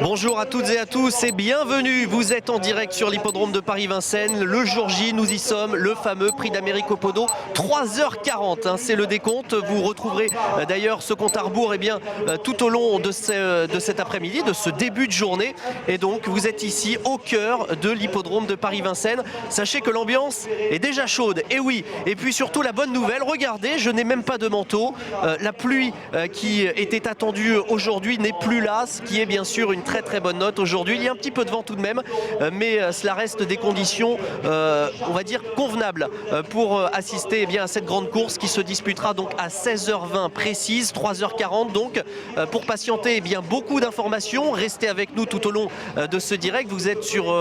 Bonjour à toutes et à tous et bienvenue. Vous êtes en direct sur l'hippodrome de Paris-Vincennes. Le jour J, nous y sommes, le fameux prix d'Amérique au Podo. 3h40, c'est le décompte. Vous retrouverez d'ailleurs ce compte à rebours tout au long de cet après-midi, de ce début de journée. Et donc, vous êtes ici au cœur de l'hippodrome de Paris-Vincennes. Sachez que l'ambiance est déjà chaude. Et oui, et puis surtout la bonne nouvelle, regardez, je n'ai même pas de manteau. La pluie qui était attendue aujourd'hui n'est plus là, ce qui est bien sûr une très bonne note aujourd'hui. Il y a un petit peu de vent tout de même, mais cela reste des conditions, on va dire, convenables pour assister à cette grande course qui se disputera donc à 16h20 précise, 3h40 donc. Pour patienter, beaucoup d'informations. Restez avec nous tout au long de ce direct. Vous êtes sur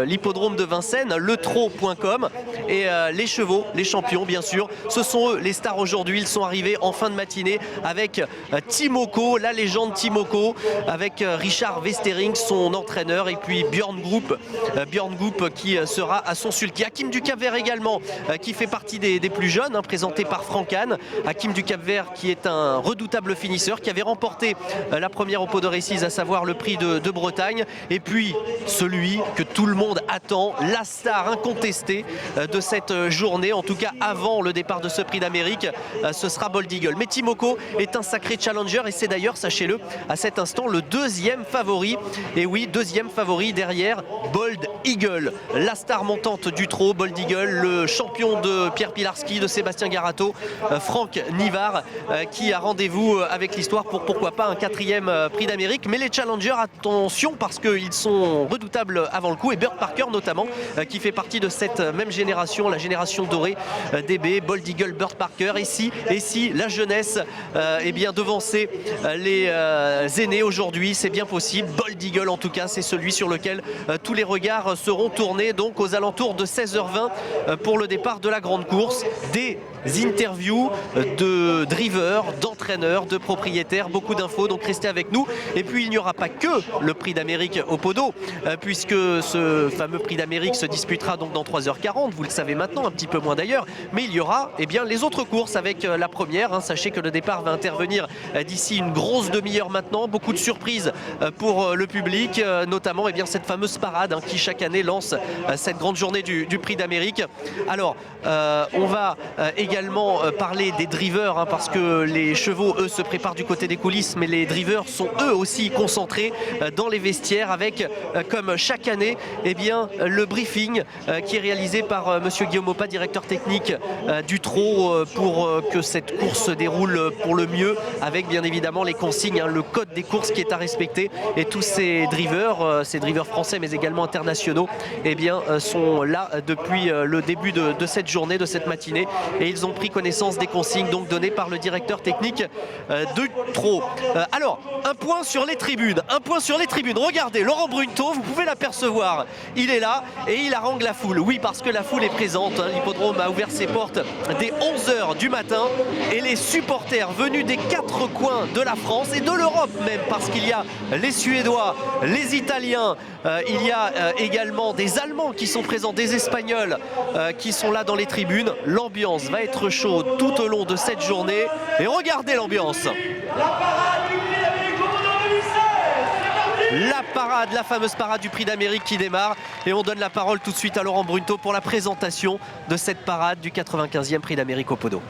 l'hippodrome de Vincennes, letrot.com, et les chevaux, les champions bien sûr, ce sont eux les stars aujourd'hui. Ils sont arrivés en fin de matinée avec Timoko, la légende Timoko, avec Richard Westering, son entraîneur, et puis Björn Goop qui sera à son sulky. Hakim du Cap-Vert également, qui fait partie des plus jeunes, présenté par Franck Anne. Hakim du Cap-Vert qui est un redoutable finisseur, qui avait remporté la première au Pot de Récise, à savoir le prix de Bretagne. Et puis celui que tout le monde attend, la star incontestée de cette journée, en tout cas avant le départ de ce prix d'Amérique, ce sera Bold Eagle. Mais Timoko est un sacré challenger et c'est d'ailleurs, sachez-le, à cet instant le deuxième favori. Et oui, deuxième favori derrière Bold Eagle, la star montante du trot. Bold Eagle, le champion de Pierre Pilarski, de Sébastien Garato, Franck Nivard, qui a rendez-vous avec l'histoire pour pourquoi pas un quatrième prix d'Amérique. Mais les challengers, attention, parce qu'ils sont redoutables avant le coup, et Burt Parker notamment, qui fait partie de cette même génération, la génération dorée DB, Bold Eagle, Burt Parker. Et si la jeunesse devançait les aînés aujourd'hui, c'est bien possible. Bold Eagle en tout cas, c'est celui sur lequel tous les regards seront tournés, donc aux alentours de 16h20 pour le départ de la grande course. Des interviews de drivers, d'entraîneurs, de propriétaires, beaucoup d'infos, donc restez avec nous. Et puis il n'y aura pas que le prix d'Amérique au Podo, puisque ce fameux prix d'Amérique se disputera donc dans 3h40, vous le savez maintenant, un petit peu moins d'ailleurs, mais il y aura les autres courses avec la première. Sachez que le départ va intervenir d'ici une grosse demi-heure maintenant. Beaucoup de surprises pour le public, notamment cette fameuse parade qui chaque année lance cette grande journée du prix d'Amérique. Alors on va également parler des drivers, parce que les chevaux eux se préparent du côté des coulisses, mais les drivers sont eux aussi concentrés dans les vestiaires avec comme chaque année le briefing qui est réalisé par monsieur Guillaume Opa, directeur technique du trot, pour que cette course se déroule pour le mieux, avec bien évidemment les consignes, le code des courses qui est à respecter. Et tous ces drivers français mais également internationaux sont là depuis le début de cette journée, de cette matinée, et ils ont pris connaissance des consignes donc données par le directeur technique de trot. Alors, un point sur les tribunes. Regardez, Laurent Brunto, vous pouvez l'apercevoir. Il est là et il harangue la foule. Oui, parce que la foule est présente. L'hippodrome a ouvert ses portes dès 11h du matin et les supporters venus des quatre coins de la France et de l'Europe même, parce qu'il y a les Suédois, les Italiens, il y a également des Allemands qui sont présents, des Espagnols qui sont là dans les tribunes. L'ambiance va être chaude tout au long de cette journée et regardez l'ambiance. La parade, la fameuse parade du prix d'Amérique qui démarre, et on donne la parole tout de suite à Laurent Brunto pour la présentation de cette parade du 95e prix d'Amérique au Podo.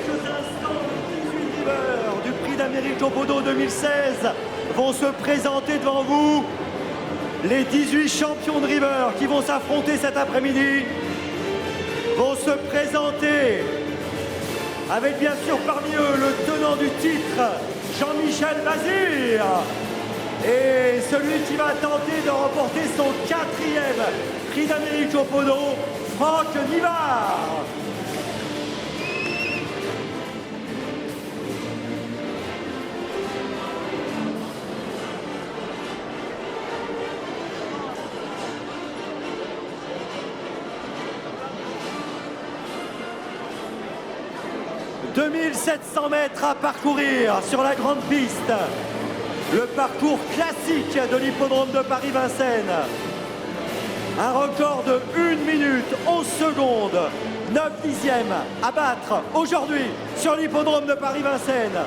quelques instants, les 18 drivers du Prix d'Amérique au Podo 2016 vont se présenter devant vous. Les 18 champions de driver qui vont s'affronter cet après-midi vont se présenter avec bien sûr parmi eux le tenant du titre, Jean-Michel Bazir, et celui qui va tenter de remporter son 4e Prix d'Amérique au Podo, Franck Nivard. « 2700 mètres à parcourir sur la grande piste. Le parcours classique de l'hippodrome de Paris-Vincennes. Un record de 1 minute 11 secondes, 9 dixièmes à battre aujourd'hui sur l'hippodrome de Paris-Vincennes.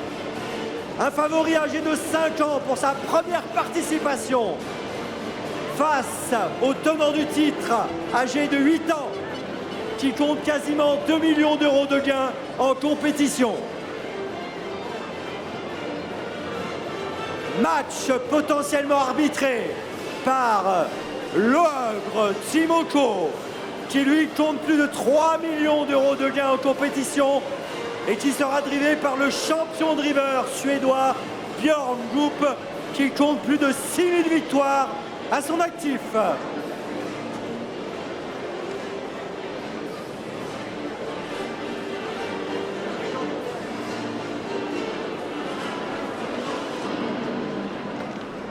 Un favori âgé de 5 ans pour sa première participation face au tenant du titre âgé de 8 ans qui compte quasiment 2 millions d'euros de gains en compétition. Match potentiellement arbitré par l'ogre Timoko, qui lui compte plus de 3 millions d'euros de gains en compétition et qui sera drivé par le champion driver suédois Björn Goop, qui compte plus de 6000 victoires à son actif.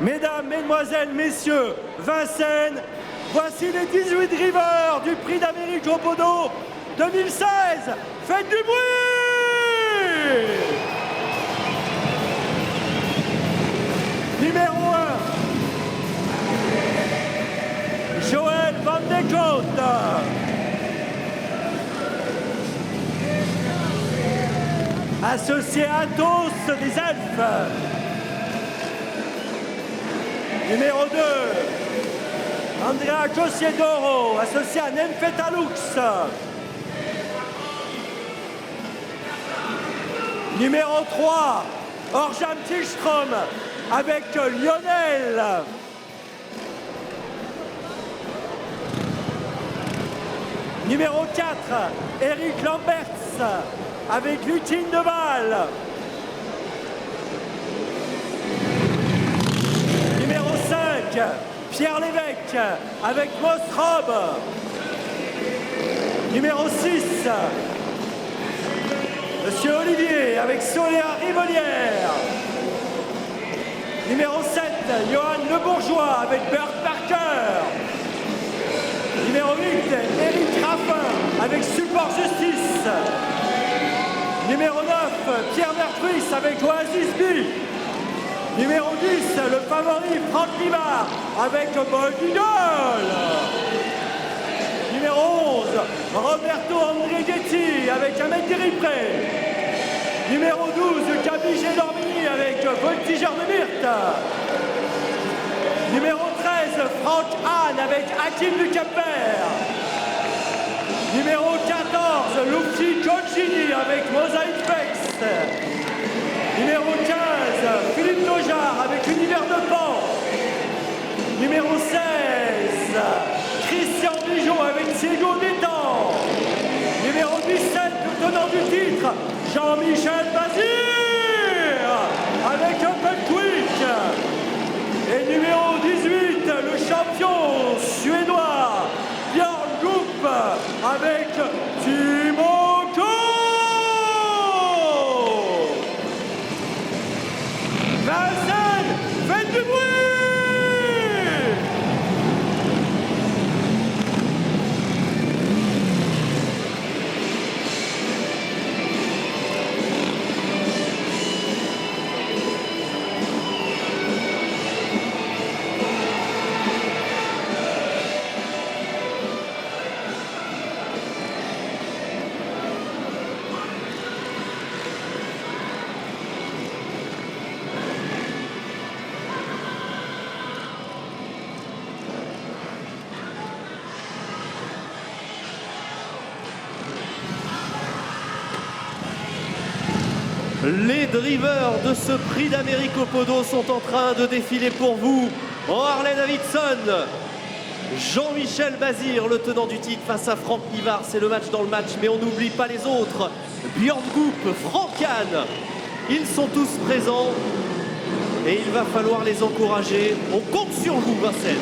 Mesdames, Mesdemoiselles, Messieurs, Vincennes, voici les 18 drivers du Prix d'Amérique au Podo 2016. Faites du bruit! Numéro 1, Joël Van de Cote. Associé à Athos des Elfes. Numéro 2, Andrea Cosiedoro, associé à Nenfetalux. Numéro 3, Orjan Tillström avec Lionel. Numéro 4, Eric Lamberts avec Lutine Deval. Pierre Lévesque avec Mosrob. Numéro 6, Monsieur Olivier avec Soléa Rivolière. Numéro 7, Johan Le Bourgeois avec Bert Parker. Numéro 8, Éric Raffin avec Support Justice. Numéro 9, Pierre Vertruis avec Oasis B. Numéro 10, le favori Franck Nivard avec Bold Eagle. Numéro 11, Roberto Andrighetti avec Ahmed Diripré. Numéro 12, Gabi Gédormini avec Voltigeur de Myrte. Numéro 13, Franck Hahn avec Hakim du Cap-Vert. Numéro 14, Lucky Colgini avec Mosaïque Fex. Numéro 15, Philippe Nojar avec Univers de Pan. Numéro 16, Christian Bigot avec Siego Détang. Numéro 17, le tenant du titre, Jean-Michel Bazir avec Open Quick. Et numéro 18, le champion suédois, Björn Goop avec Timoko. Vincennes, faites du bruit! Les drivers de ce prix d'Amérique au Podo sont en train de défiler pour vous. En Harley-Davidson, Jean-Michel Bazir, le tenant du titre face à Franck Nivard. C'est le match dans le match, mais on n'oublie pas les autres. Björn Goop, Franck Kahn, ils sont tous présents. Et il va falloir les encourager. On compte sur vous, Vincennes.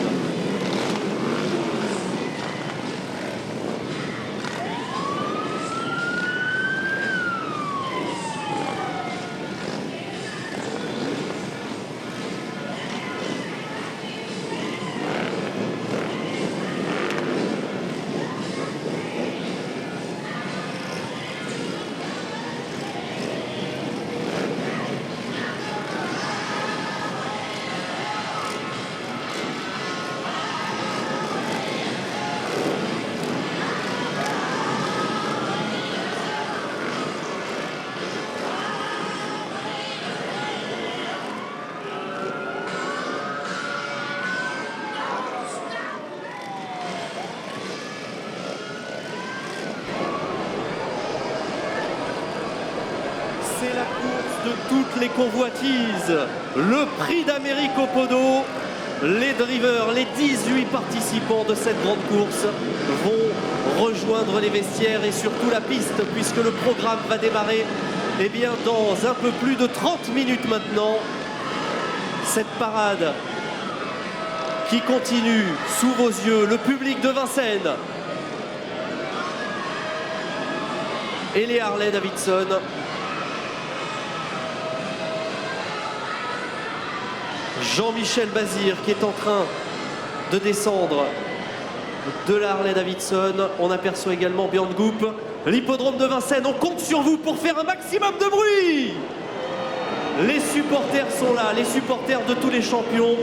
C'est la course de toutes les convoitises. Le prix d'Amérique au Podo. Les drivers, les 18 participants de cette grande course vont rejoindre les vestiaires et surtout la piste puisque le programme va démarrer dans un peu plus de 30 minutes maintenant. Cette parade qui continue sous vos yeux, le public de Vincennes et les Harley-Davidson. Jean-Michel Bazir qui est en train de descendre de la Harley-Davidson. On aperçoit également Björn Goop. L'hippodrome de Vincennes, on compte sur vous pour faire un maximum de bruit. Les supporters sont là, les supporters de tous les champions.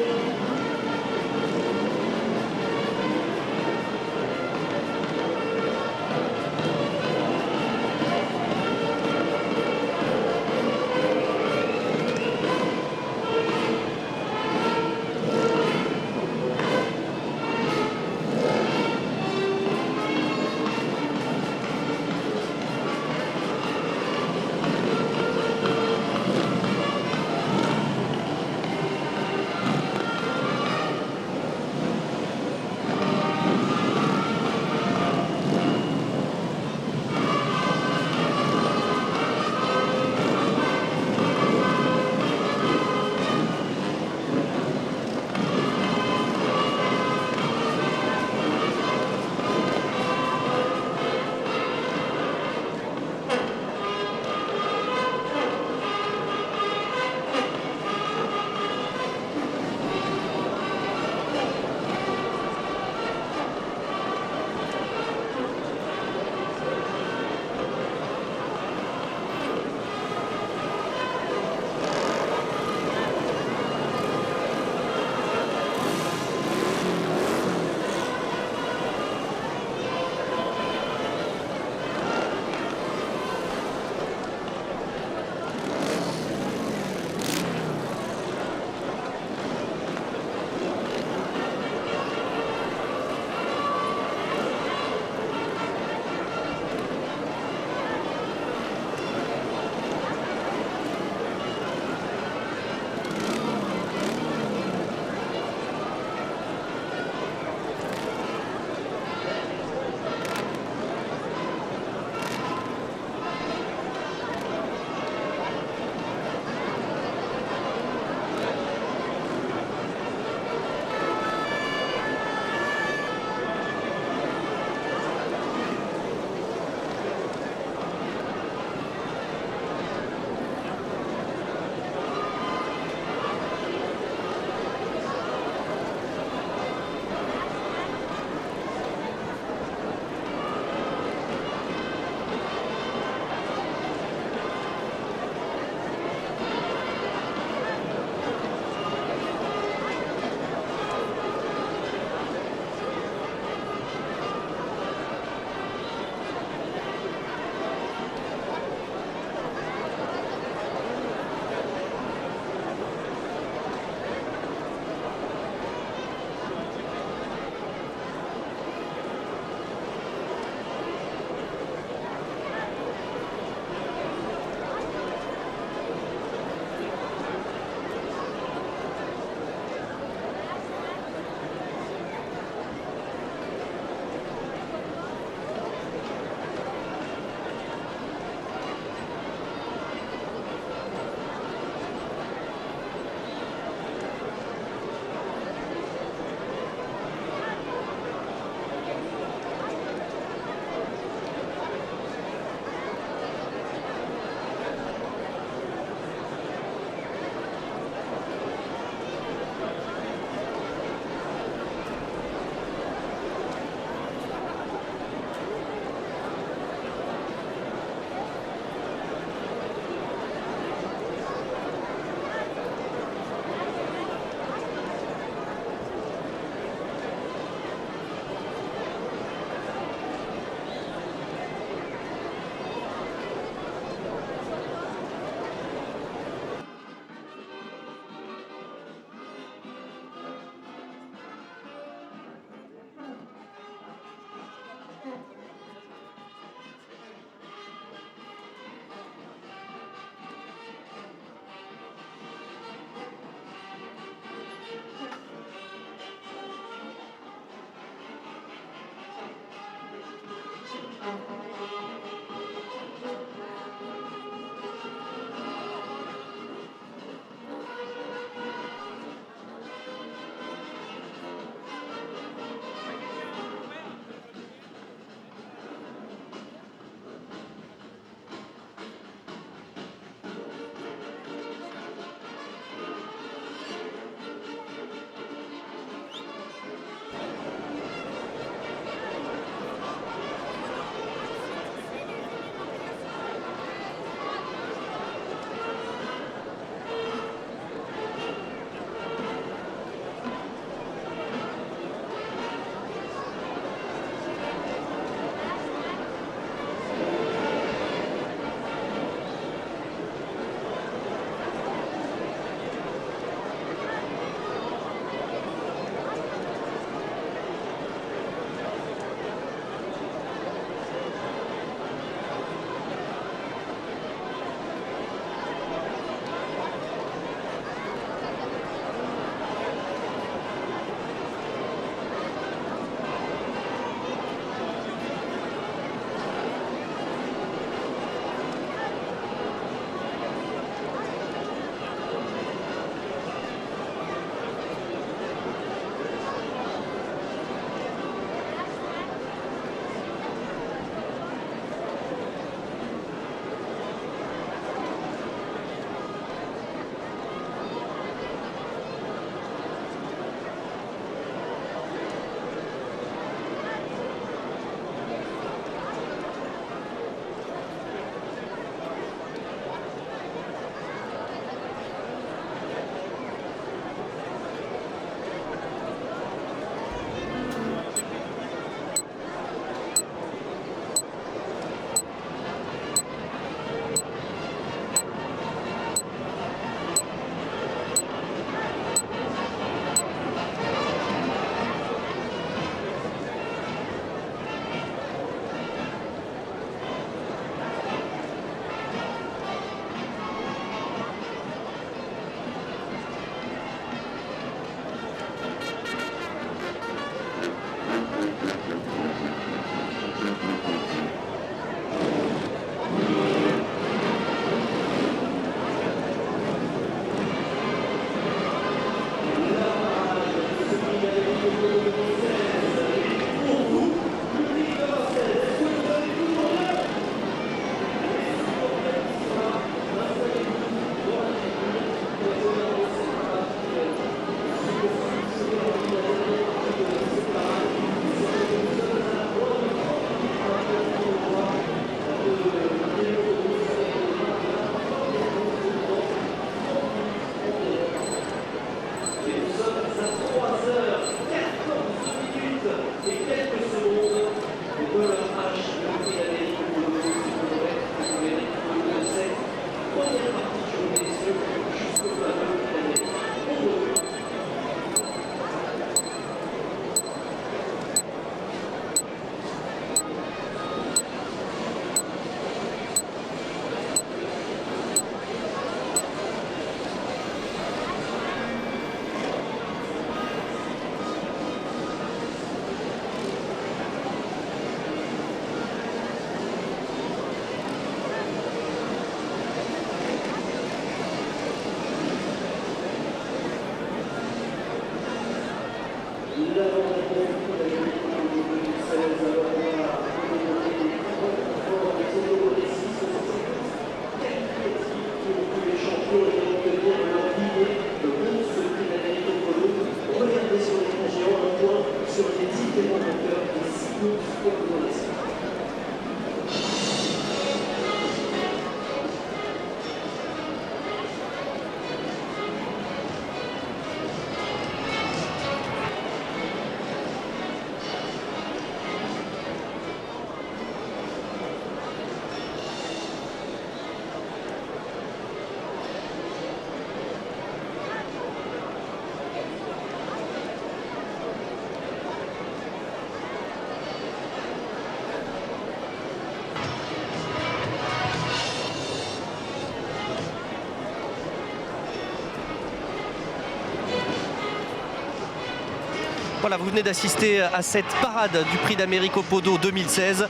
Voilà, vous venez d'assister à cette parade du Prix d'Amérique au Podo 2016.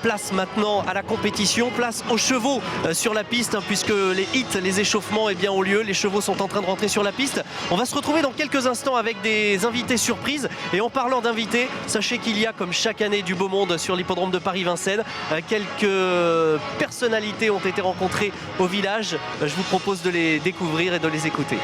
Place maintenant à la compétition, place aux chevaux sur la piste, hein, puisque les hits, les échauffements ont lieu. Les chevaux sont en train de rentrer sur la piste. On va se retrouver dans quelques instants avec des invités surprises. Et en parlant d'invités, sachez qu'il y a, comme chaque année, du beau monde sur l'hippodrome de Paris-Vincennes. Quelques personnalités ont été rencontrées au village. Je vous propose de les découvrir et de les écouter.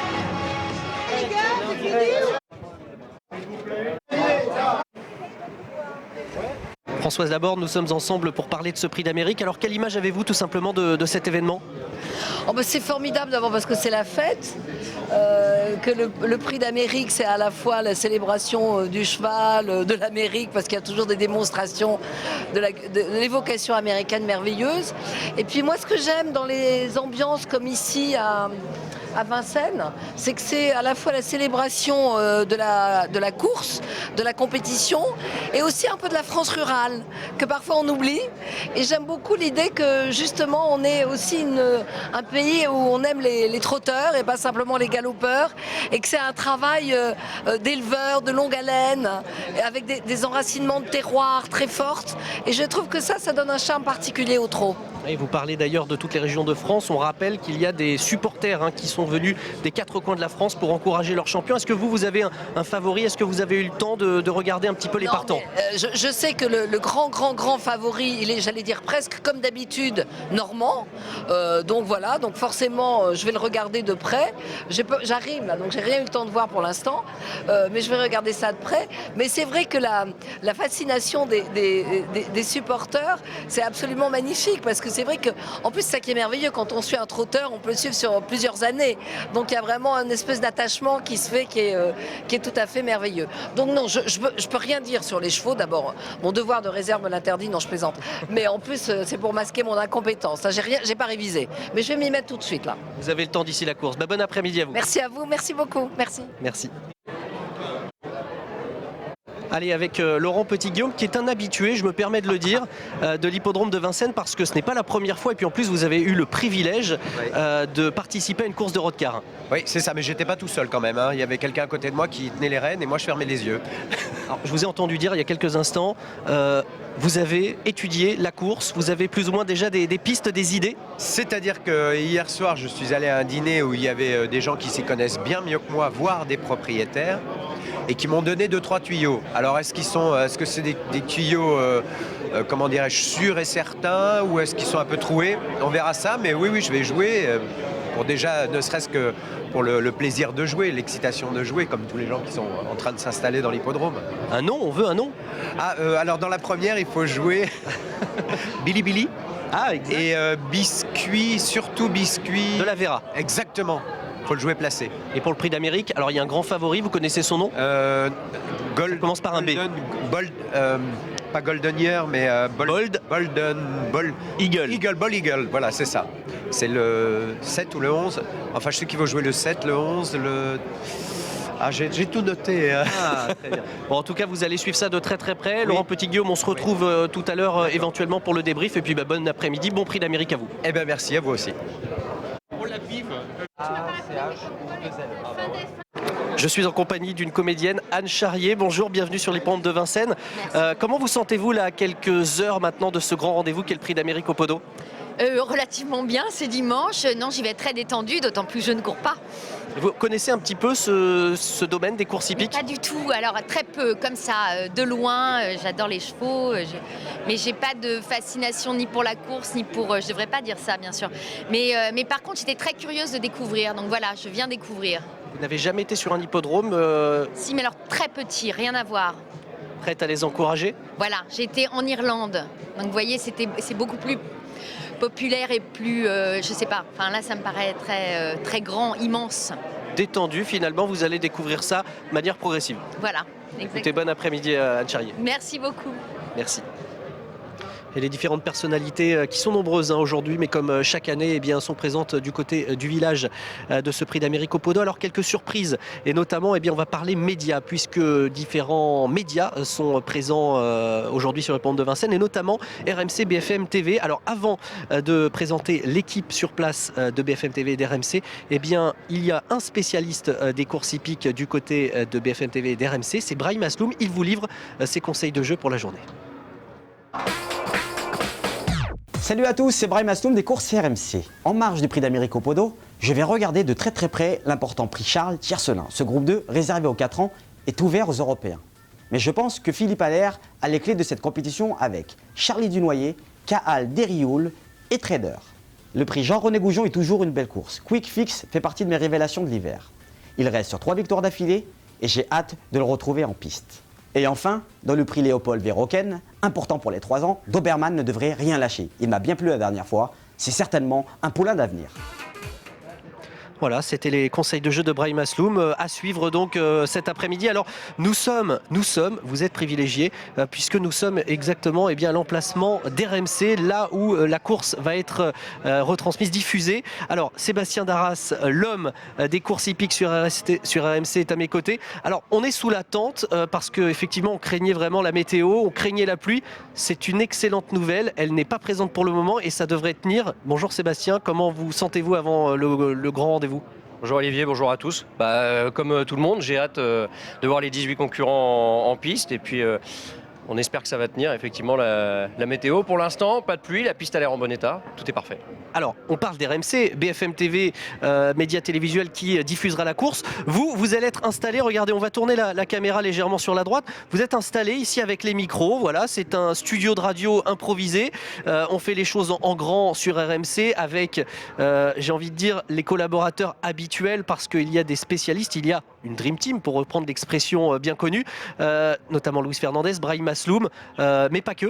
Françoise Laborde, nous sommes ensemble pour parler de ce Prix d'Amérique. Alors quelle image avez-vous tout simplement de cet événement? C'est formidable d'abord parce que c'est la fête, que le Prix d'Amérique c'est à la fois la célébration du cheval, de l'Amérique, parce qu'il y a toujours des démonstrations de l'évocation américaine merveilleuse. Et puis moi ce que j'aime dans les ambiances comme ici à Vincennes, c'est que c'est à la fois la célébration de la course, de la compétition et aussi un peu de la France rurale que parfois on oublie. Et j'aime beaucoup l'idée que justement on est aussi un pays où on aime les trotteurs et pas simplement les galopeurs, et que c'est un travail d'éleveurs de longue haleine avec des enracinements de terroir très fortes. Et je trouve que ça donne un charme particulier au trot. Et vous parlez d'ailleurs de toutes les régions de France. On rappelle qu'il y a des supporters qui sont venus des 4 coins de la France pour encourager leurs champions. Est-ce que vous avez un favori? Est-ce que vous avez eu le temps de regarder un petit peu les partants? Je sais que le grand favori, il est, j'allais dire, presque comme d'habitude, normand. Donc voilà, donc forcément, je vais le regarder de près. J'arrive là, donc j'ai rien eu le temps de voir pour l'instant. Mais je vais regarder ça de près. Mais c'est vrai que la fascination des supporters, c'est absolument magnifique, parce que c'est vrai qu'en plus, ça qui est merveilleux, quand on suit un trotteur, on peut le suivre sur plusieurs années. Donc il y a vraiment une espèce d'attachement qui se fait qui est tout à fait merveilleux. Donc non, je peux rien dire sur les chevaux. D'abord, mon devoir de réserve me l'interdit, non je plaisante. Mais en plus, c'est pour masquer mon incompétence. J'ai pas révisé. Mais je vais m'y mettre tout de suite là. Vous avez le temps d'ici la course. Bon après-midi à vous. Merci à vous, merci beaucoup. Merci. Merci. Allez, avec Laurent Petit-Guillaume, qui est un habitué, je me permets de le dire, de l'hippodrome de Vincennes, parce que ce n'est pas la première fois, et puis en plus vous avez eu le privilège de participer à une course de rodecar. Oui, c'est ça, mais j'étais pas tout seul quand même, hein. Il y avait quelqu'un à côté de moi qui tenait les rênes et moi je fermais les yeux. Alors, je vous ai entendu dire il y a quelques instants, vous avez étudié la course, vous avez plus ou moins déjà des pistes, des idées? C'est-à-dire que hier soir, je suis allé à un dîner où il y avait des gens qui s'y connaissent bien mieux que moi, voire des propriétaires, et qui m'ont donné 2-3 tuyaux. Alors est-ce que c'est des tuyaux, comment dirais-je, sûrs et certains, ou est-ce qu'ils sont un peu troués? On verra ça, mais oui, je vais jouer, pour déjà, ne serait-ce que pour le plaisir de jouer, l'excitation de jouer, comme tous les gens qui sont en train de s'installer dans l'hippodrome. Un nom, on veut un nom? Alors dans la première, il faut jouer Billy Billy. Ah, exact. Et biscuit, surtout biscuit. De la Vera. Exactement. Il faut le jouer placé. Et pour le Prix d'Amérique, alors il y a un grand favori, vous connaissez son nom? Ça commence par un B. Pas Golden Year, mais Bold. Eagle. Ball Eagle, voilà, c'est ça. C'est le 7 ou le 11. Enfin, je sais qu'il va jouer le 7, le 11, le... Ah, j'ai tout noté. Ah, très bien. Bon, en tout cas, vous allez suivre ça de très près. Oui. Laurent Petit-Guillaume, on se retrouve tout à l'heure éventuellement pour le débrief. Et puis, bon après-midi, bon Prix d'Amérique à vous. Eh bien, merci à vous aussi. Je suis en compagnie d'une comédienne, Anne Charrier. Bonjour, bienvenue sur l'hippodrome de Vincennes. Comment vous sentez-vous là, à quelques heures maintenant de ce grand rendez-vous qu'est le Prix d'Amérique au Podo? Relativement bien, c'est dimanche. Non, j'y vais très détendue, d'autant plus que je ne cours pas. Vous connaissez un petit peu ce domaine des courses hippiques? Pas du tout, alors très peu, comme ça, de loin. J'adore les chevaux, mais j'ai pas de fascination ni pour la course, ni pour... je devrais pas dire ça, bien sûr. Mais par contre, j'étais très curieuse de découvrir, donc voilà, je viens découvrir. Vous n'avez jamais été sur un hippodrome Si, mais alors très petit, rien à voir. Prête à les encourager? Voilà, j'ai été en Irlande, donc vous voyez, c'est beaucoup plus populaire et plus, je sais pas, enfin là ça me paraît très grand, immense. Détendu, finalement, vous allez découvrir ça de manière progressive. Voilà, exactement. Écoutez, bon après-midi Anne Charrier. Merci beaucoup. Merci. et les différentes personnalités qui sont nombreuses aujourd'hui, mais comme chaque année, eh bien, sont présentes du côté du village de ce prix d'Amérique au Podo. Alors quelques surprises, et notamment, eh bien, on va parler médias, puisque différents médias sont présents aujourd'hui sur le pont de Vincennes, et notamment RMC, BFM TV. Alors avant de présenter l'équipe sur place de BFM TV et d'RMC, eh bien, il y a un spécialiste des courses hippiques du côté de BFM TV et d'RMC, c'est Brahim Asloum. Il vous livre ses conseils de jeu pour la journée. Salut à tous, c'est Brahim Asloum des courses RMC. En marge du prix d'Amérique au Podo, je vais regarder de très près l'important prix Charles Tiercelin. Ce groupe 2, réservé aux 4 ans, est ouvert aux Européens. Mais je pense que Philippe Allaire a les clés de cette compétition avec Charlie Dunoyer, Caal Derrioul et Trader. Le prix Jean-René Goujon est toujours une belle course. Quick Fix fait partie de mes révélations de l'hiver. Il reste sur 3 victoires d'affilée et j'ai hâte de le retrouver en piste. Et enfin, dans le prix Léopold Verroken, important pour les 3 ans, Doberman ne devrait rien lâcher. Il m'a bien plu la dernière fois, c'est certainement un poulain d'avenir. Voilà, c'était les conseils de jeu de Brahim Asloum à suivre donc cet après-midi. Alors nous sommes, vous êtes privilégiés puisque nous sommes exactement à l'emplacement d'RMC, là où la course va être retransmise, diffusée. Alors Sébastien Darras, l'homme des courses hippiques sur RMC est à mes côtés. Alors on est sous la tente parce qu'effectivement on craignait vraiment la météo, on craignait la pluie. C'est une excellente nouvelle, elle n'est pas présente pour le moment et ça devrait tenir. Bonjour Sébastien, comment vous sentez-vous avant le grand rendez-vous ? Bonjour Olivier, bonjour à tous. Comme tout le monde, j'ai hâte de voir les 18 concurrents en piste et puis on espère que ça va tenir effectivement la météo. Pour l'instant, pas de pluie, la piste a l'air en bon état, tout est parfait. Alors, on parle d'RMC, BFM TV, média télévisuel qui diffusera la course. Vous allez être installé, regardez, on va tourner la caméra légèrement sur la droite. Vous êtes installé ici avec les micros, voilà, c'est un studio de radio improvisé. On fait les choses en grand sur RMC avec, j'ai envie de dire, les collaborateurs habituels parce qu'il y a des spécialistes, il y a une Dream Team pour reprendre l'expression bien connue, notamment Luis Fernandez, Brahim Asloum, mais pas que.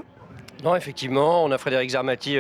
Non, effectivement, on a Frédéric Zermati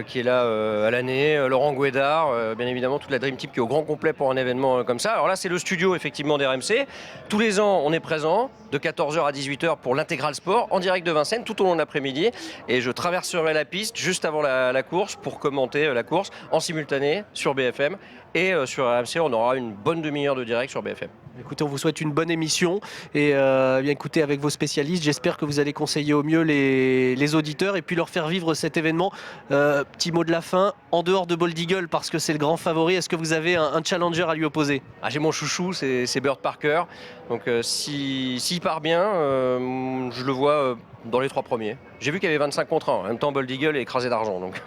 qui est là à l'année, Laurent Guédard, bien évidemment toute la Dream Team qui est au grand complet pour un événement comme ça. Alors là, c'est le studio effectivement d'RMC. Tous les ans, on est présent de 14h à 18h pour l'intégral sport en direct de Vincennes tout au long de l'après-midi. Et je traverserai la piste juste avant la course pour commenter la course en simultané sur BFM. Et sur RMC, on aura une bonne demi-heure de direct sur BFM. Écoutez, on vous souhaite une bonne émission et bien écoutez avec vos spécialistes. J'espère que vous allez conseiller au mieux les auditeurs et puis leur faire vivre cet événement. Petit mot de la fin, en dehors de Bold Eagle parce que c'est le grand favori, est-ce que vous avez un challenger à lui opposer ? J'ai mon chouchou, c'est Bird Parker. Donc s'il part bien, je le vois dans les 3 premiers. J'ai vu qu'il y avait 25 contre 1. En même temps, Bold Eagle est écrasé d'argent. Donc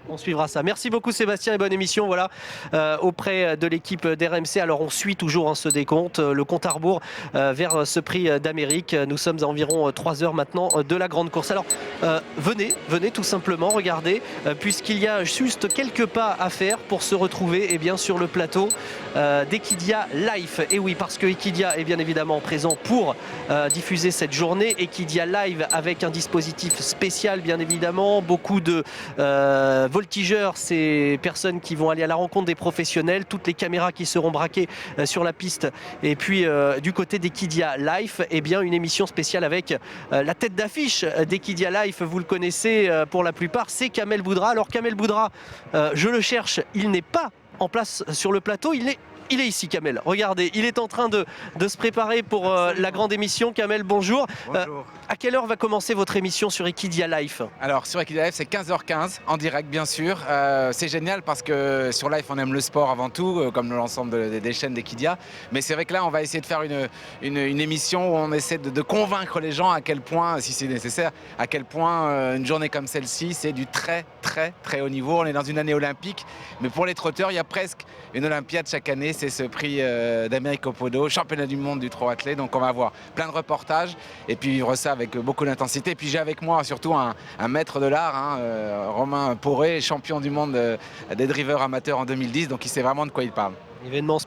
on suivra ça. Merci beaucoup Sébastien et bonne émission. Voilà, auprès de l'équipe d'RMC. Alors on suit toujours ce décompte, le compte à rebours vers ce prix d'Amérique. Nous sommes à environ 3 heures maintenant de la grande course. Alors venez tout simplement, regardez, puisqu'il y a juste quelques pas à faire pour se retrouver bien sur le plateau d'Equidia Live. Et oui, parce que Equidia est bien évidemment présent pour diffuser cette journée. Equidia Live avec un dispositif spécial bien évidemment, beaucoup de voltigeurs, ces personnes qui vont aller à la rencontre des professionnels, toutes les caméras qui seront braquées sur la piste et puis du côté d'Equidia Live, une émission spéciale avec la tête d'affiche d'Equidia Live, vous le connaissez pour la plupart, c'est Kamel Boudra. Alors Kamel Boudra, je le cherche, il n'est pas en place sur le plateau, il est ici Kamel, regardez, il est en train de se préparer pour la grande émission. Kamel, bonjour. Bonjour. À quelle heure va commencer votre émission sur Equidia Live ? Alors sur Equidia Live c'est 15h15 en direct bien sûr. C'est génial parce que sur Live on aime le sport avant tout, comme l'ensemble des chaînes d'Equidia. Mais c'est vrai que là on va essayer de faire une émission où on essaie de convaincre les gens à quel point, si c'est nécessaire, à quel point une journée comme celle-ci c'est du très haut niveau. On est dans une année olympique, mais pour les trotteurs il y a presque une Olympiade chaque année. C'est ce prix d'Amérique au Podo, championnat du monde du trot attelé. Donc on va voir plein de reportages et puis vivre ça avec beaucoup d'intensité. Et puis j'ai avec moi surtout un maître de l'art, Romain Poré, champion du monde des drivers amateurs en 2010. Donc il sait vraiment de quoi il parle. Événement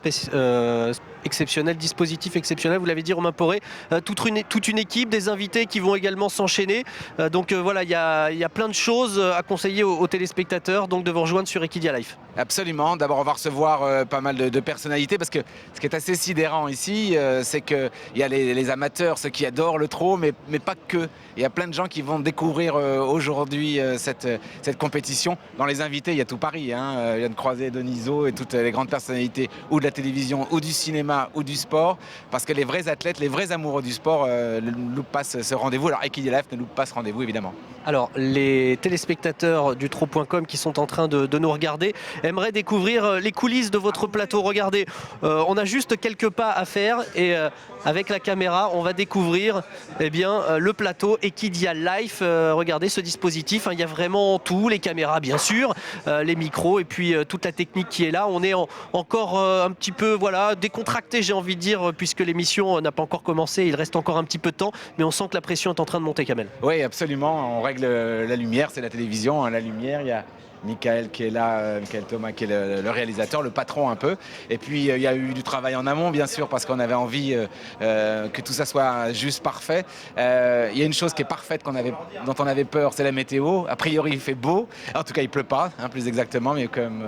exceptionnel, dispositif exceptionnel, vous l'avez dit Romain Poré, toute une équipe, des invités qui vont également s'enchaîner. Voilà, il y a plein de choses à conseiller aux téléspectateurs donc de vous rejoindre sur Equidia Live. Absolument. D'abord, on va recevoir pas mal de personnalités parce que ce qui est assez sidérant ici, c'est qu'il y a les amateurs, ceux qui adorent le trot, mais pas que. Il y a plein de gens qui vont découvrir aujourd'hui cette compétition. Dans les invités, il y a tout Paris. Yann Croiset, Donizo et toutes les grandes personnalités ou de la télévision ou du cinéma ou du sport. Parce que les vrais athlètes, les vrais amoureux du sport ne loupent pas ce rendez-vous. Alors Equidia Live ne loupe pas ce rendez-vous évidemment. Alors les téléspectateurs du trot.com qui sont en train de nous regarder aimeraient découvrir les coulisses de votre plateau. Regardez, on a juste quelques pas à faire et avec la caméra on va découvrir le plateau Equidia Live. Regardez ce dispositif, il y a vraiment tout, les caméras bien sûr, les micros et puis toute la technique qui est là. On est encore un petit peu décontracté, j'ai envie de dire, puisque l'émission n'a pas encore commencé, il reste encore un petit peu de temps, mais on sent que la pression est en train de monter, Kamel. Oui, absolument, on règle la lumière, c'est la télévision, la lumière, il y a Michael qui est là, Michael Thomas qui est le réalisateur, le patron un peu. Et puis il y a eu du travail en amont bien sûr parce qu'on avait envie que tout ça soit juste parfait. Il y a une chose qui est parfaite dont on avait peur, c'est la météo. A priori il fait beau, en tout cas il pleut pas, plus exactement, mais comme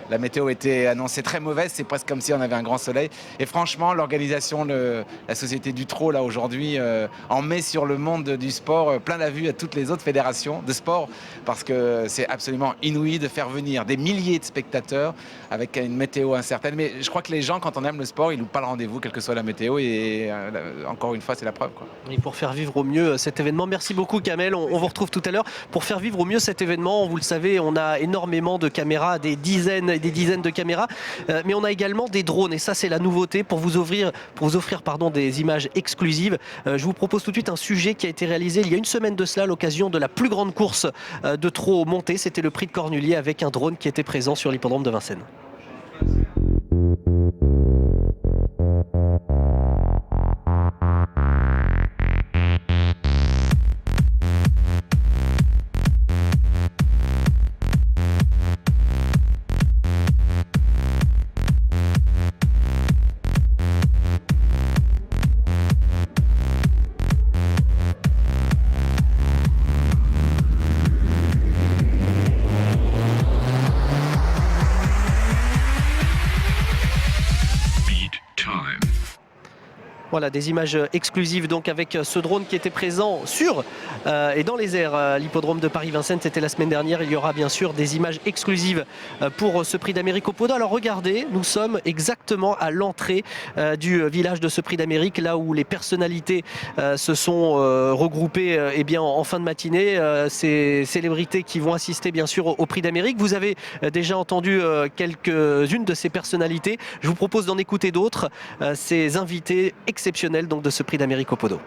la météo était annoncée très mauvaise, c'est presque comme si on avait un grand soleil. Et franchement l'organisation, la Société du Trot là aujourd'hui en met sur le monde du sport plein la vue à toutes les autres fédérations de sport parce que c'est absolument inouï de faire venir des milliers de spectateurs avec une météo incertaine. Mais je crois que les gens, quand on aime le sport, ils ne loupent pas le rendez-vous, quelle que soit la météo. Et encore une fois, c'est la preuve, quoi. Et pour faire vivre au mieux cet événement, merci beaucoup Kamel, on vous retrouve tout à l'heure. Pour faire vivre au mieux cet événement, vous le savez, on a énormément de caméras, des dizaines et des dizaines de caméras, mais on a également des drones. Et ça, c'est la nouveauté pour vous offrir des images exclusives. Je vous propose tout de suite un sujet qui a été réalisé il y a une semaine de cela à l'occasion de la plus grande course de trot montée. C'était le prix de Cornulier avec un drone qui était présent sur l'hippodrome de Vincennes. Voilà, des images exclusives donc avec ce drone qui était présent sur et dans les airs l'hippodrome de Paris-Vincennes. C'était la semaine dernière. Il y aura bien sûr des images exclusives pour ce prix d'Amérique au Podo. Alors regardez, nous sommes exactement à l'entrée du village de ce prix d'Amérique, là où les personnalités se sont regroupées en fin de matinée. Ces célébrités qui vont assister bien sûr au prix d'Amérique. Vous avez déjà entendu quelques-unes de ces personnalités. Je vous propose d'en écouter d'autres. Ces invités exceptionnel donc de ce prix d'Amérique au Podo.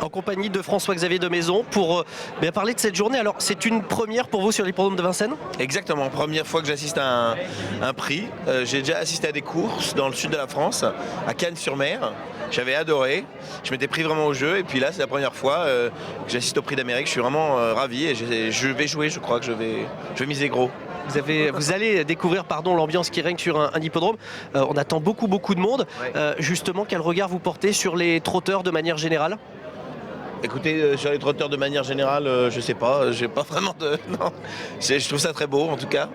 En compagnie de François-Xavier de Maison pour parler de cette journée. Alors c'est une première pour vous sur l'hippodrome de Vincennes? Exactement, première fois que j'assiste à un prix. J'ai déjà assisté à des courses dans le sud de la France, à Cannes-sur-Mer. J'avais adoré, je m'étais pris vraiment au jeu et puis là c'est la première fois que j'assiste au prix d'Amérique. Je suis vraiment ravi et je vais jouer, je crois que je vais miser gros. Vous allez découvrir l'ambiance qui règne sur un hippodrome. On attend beaucoup de monde. Ouais. Justement, quel regard vous portez sur les trotteurs de manière générale? Écoutez, sur les trotteurs de manière générale, je sais pas, j'ai pas vraiment de... Non, je trouve ça très beau en tout cas.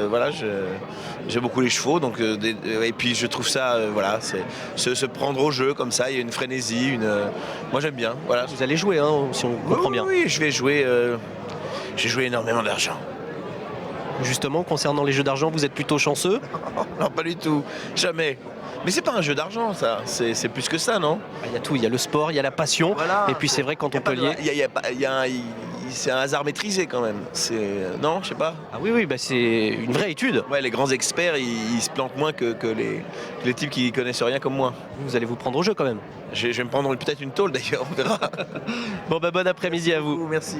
Voilà, j'aime beaucoup les chevaux, donc et puis je trouve ça, voilà, c'est se prendre au jeu comme ça, il y a une frénésie, moi j'aime bien. Voilà. Vous allez jouer, hein, si on comprend bien. Oui, je vais jouer. J'ai joué énormément d'argent. Justement, concernant les jeux d'argent, vous êtes plutôt chanceux? Non, pas du tout, jamais. Mais c'est pas un jeu d'argent, ça. C'est plus que ça, non? Il y a tout. Il y a le sport, il y a la passion. Voilà. Et puis c'est vrai quand on peut lier. C'est un hasard maîtrisé quand même. Non, je sais pas. Ah oui, c'est une vraie étude. Ouais, les grands experts, ils se planquent moins que les types qui connaissent rien comme moi. Vous allez vous prendre au jeu quand même. Je vais me prendre peut-être une tôle d'ailleurs, on verra. Bon bon après-midi à vous. Merci.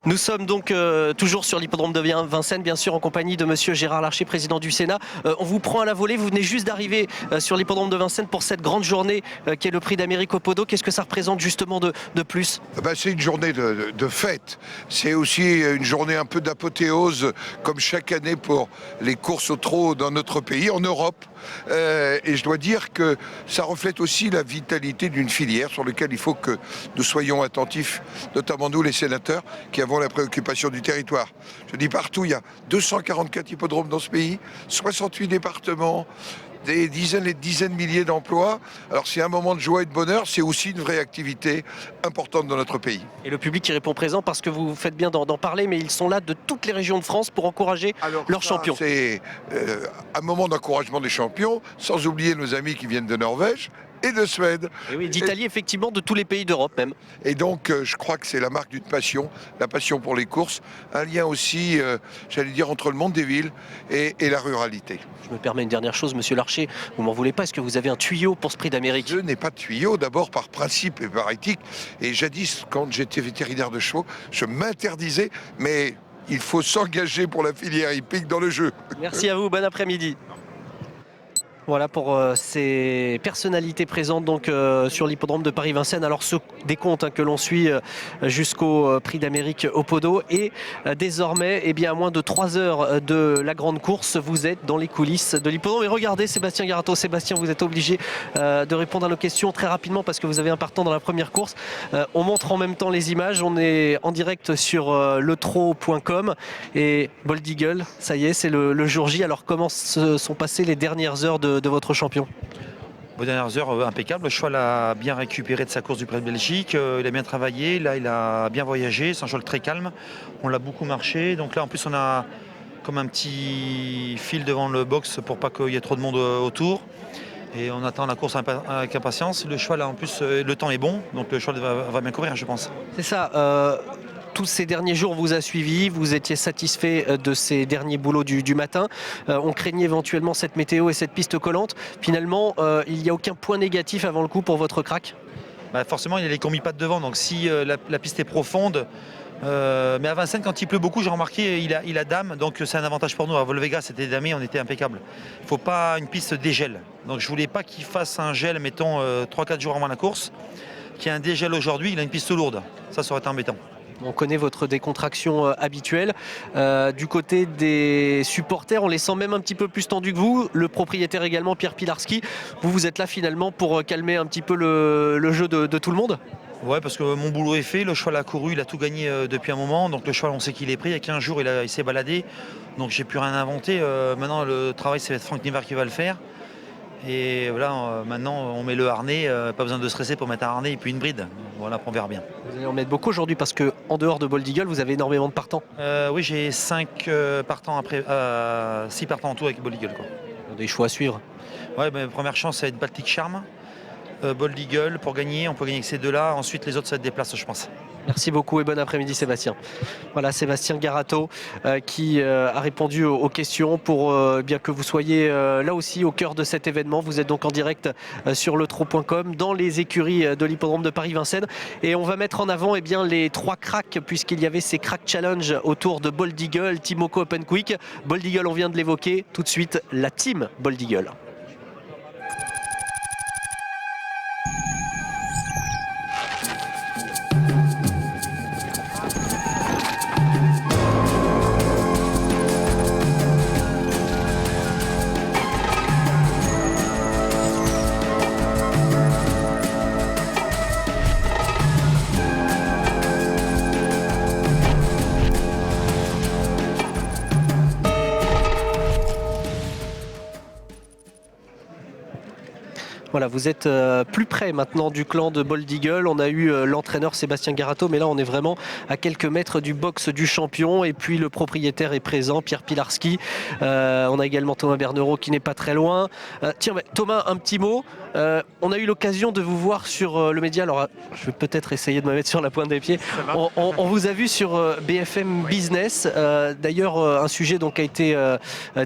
Nous Nous sommes donc toujours sur l'hippodrome de Vincennes, bien sûr en compagnie de monsieur Gérard Larcher, président du Sénat. On vous prend à la volée, vous venez juste d'arriver sur l'hippodrome de Vincennes pour cette grande journée qui est le prix d'Amérique au Podo. Qu'est-ce que ça représente justement de plus? C'est une journée de fête. C'est aussi une journée un peu d'apothéose, comme chaque année pour les courses au trot dans notre pays, en Europe. Et je dois dire que ça reflète aussi la vitalité d'une filière sur laquelle il faut que nous soyons attentifs, notamment nous les sénateurs qui avons la préoccupation du territoire. Je dis partout, il y a 244 hippodromes dans ce pays, 68 départements, des dizaines et dizaines de milliers d'emplois. Alors c'est un moment de joie et de bonheur, c'est aussi une vraie activité importante dans notre pays. Et le public qui répond présent, parce que vous faites bien d'en parler, mais ils sont là de toutes les régions de France pour encourager leurs champions. C'est un moment d'encouragement des champions, sans oublier nos amis qui viennent de Norvège et de Suède. Et oui, d'Italie, effectivement, de tous les pays d'Europe même. Et donc, je crois que c'est la marque d'une passion, la passion pour les courses, un lien aussi, j'allais dire, entre le monde des villes et la ruralité. Je me permets une dernière chose, monsieur Larcher, vous m'en voulez pas, est-ce que vous avez un tuyau pour ce prix d'Amérique? Je n'ai pas de tuyau, d'abord par principe et par éthique. Et jadis, quand j'étais vétérinaire de chevaux, je m'interdisais, mais il faut s'engager pour la filière hippique dans le jeu. Merci à vous, bon après-midi. Voilà pour ces personnalités présentes donc sur l'hippodrome de Paris-Vincennes. Alors ce décompte que l'on suit jusqu'au prix d'Amérique au Podo, et désormais, eh bien, à moins de 3 heures de la grande course, vous êtes dans les coulisses de l'hippodrome. Et regardez Sébastien Garato. Sébastien, vous êtes obligé de répondre à nos questions très rapidement parce que vous avez un partant dans la première course. On montre en même temps les images. On est en direct sur letrot.com et Bold Eagle, ça y est, c'est le jour J. Alors comment se sont passées les dernières heures de votre champion? Aux dernières heures, impeccable. Le cheval a bien récupéré de sa course du Prix de Belgique. Il a bien travaillé. Là, il a bien voyagé. C'est un cheval très calme. On l'a beaucoup marché. Donc là, en plus, on a comme un petit fil devant le box pour pas qu'il y ait trop de monde autour. Et on attend la course avec impatience. Le cheval, en plus, le temps est bon. Donc le cheval va bien courir, je pense. C'est ça. Tous ces derniers jours vous a suivi, vous étiez satisfait de ces derniers boulots du matin. On craignait éventuellement cette météo et cette piste collante. Finalement, il n'y a aucun point négatif avant le coup pour votre crack? Forcément, il y a les combis-pattes devant. Donc si la piste est profonde, mais à Vincennes, quand il pleut beaucoup, j'ai remarqué, il a dame. Donc c'est un avantage pour nous. À Volvega, c'était damé, on était impeccable. Il ne faut pas une piste dégel. Donc je ne voulais pas qu'il fasse un gel, mettons, 3-4 jours avant la course. Qu'il y ait un dégel aujourd'hui, il a une piste lourde. Ça aurait été embêtant. On connaît votre décontraction habituelle. Du côté des supporters, on les sent même un petit peu plus tendus que vous. Le propriétaire également, Pierre Pilarski. Vous êtes là finalement pour calmer un petit peu le jeu de tout le monde? Ouais, parce que mon boulot est fait. Le cheval a couru, il a tout gagné depuis un moment. Donc le cheval, on sait qu'il est pris. Il y a 15 jours, il s'est baladé. Donc j'ai plus rien inventé. Maintenant, le travail, c'est Franck Nivard qui va le faire. Et voilà, maintenant on met le harnais, pas besoin de stresser pour mettre un harnais et puis une bride. Voilà, on verra bien. Vous allez en mettre beaucoup aujourd'hui parce qu'en dehors de Bold Eagle, vous avez énormément de partants. Oui, j'ai 5 partants après, 6 partants en tout avec Bold Eagle. Quoi. Des choix à suivre. Ouais, première chance, ça va être Baltic Charm, Bold Eagle pour gagner. On peut gagner avec ces deux-là. Ensuite, les autres, ça va être des places, je pense. Merci beaucoup et bon après-midi Sébastien. Voilà Sébastien Garato qui a répondu aux questions pour bien que vous soyez là aussi au cœur de cet événement. Vous êtes donc en direct sur letrot.com dans les écuries de l'hippodrome de Paris-Vincennes et on va mettre en avant bien, les 3 cracks puisqu'il y avait ces crack challenge autour de Bold Eagle, Timoco Open Quick. Bold Eagle, on vient de l'évoquer, tout de suite la team Bold Eagle. Voilà, vous êtes plus près maintenant du clan de Bold Eagle. On a eu l'entraîneur Sébastien Garato, mais là on est vraiment à quelques mètres du box du champion. Et puis le propriétaire est présent, Pierre Pilarski. On a également Thomas Bernerot qui n'est pas très loin. Tiens, Thomas, un petit mot. On a eu l'occasion de vous voir sur le média. Alors, je vais peut-être essayer de me mettre sur la pointe des pieds. On vous a vu sur BFM Business. D'ailleurs, un sujet donc a été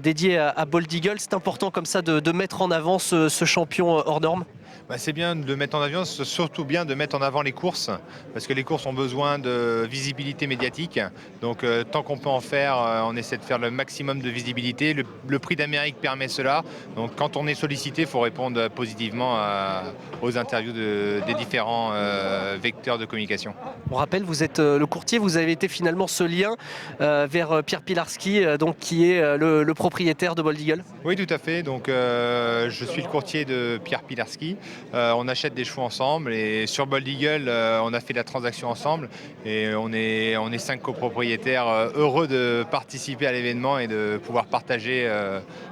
dédié à Bold Eagle. C'est important comme ça de mettre en avant ce champion hors norme. C'est bien de mettre en avant, c'est surtout bien de mettre en avant les courses, parce que les courses ont besoin de visibilité médiatique. Donc tant qu'on peut en faire, on essaie de faire le maximum de visibilité. Le prix d'Amérique permet cela. Donc quand on est sollicité, il faut répondre positivement aux interviews des différents vecteurs de communication. On rappelle, vous êtes le courtier, vous avez été finalement ce lien vers Pierre Pilarski, donc, qui est le propriétaire de Bold Eagle. Oui, tout à fait. Donc je suis le courtier de Pierre Pilarski. On achète des chevaux ensemble et sur Bold Eagle, on a fait la transaction ensemble et on est 5 copropriétaires heureux de participer à l'événement et de pouvoir partager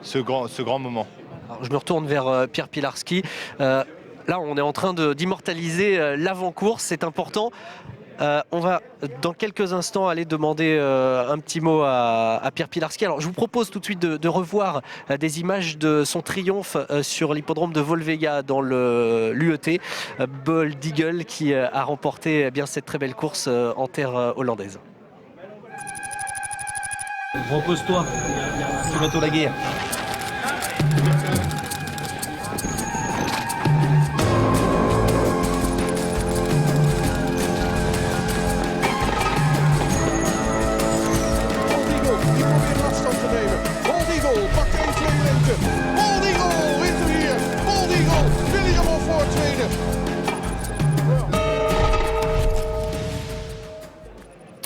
ce grand moment. Alors, je me retourne vers Pierre Pilarski. Là, on est en train d'immortaliser l'avant-course, c'est important. On va dans quelques instants aller demander un petit mot à Pierre Pilarski. Alors je vous propose tout de suite de revoir des images de son triomphe sur l'hippodrome de Volvega dans l'UET. Bold Eagle qui a remporté bien cette très belle course en terre hollandaise. Repose-toi, c'est bientôt la guerre.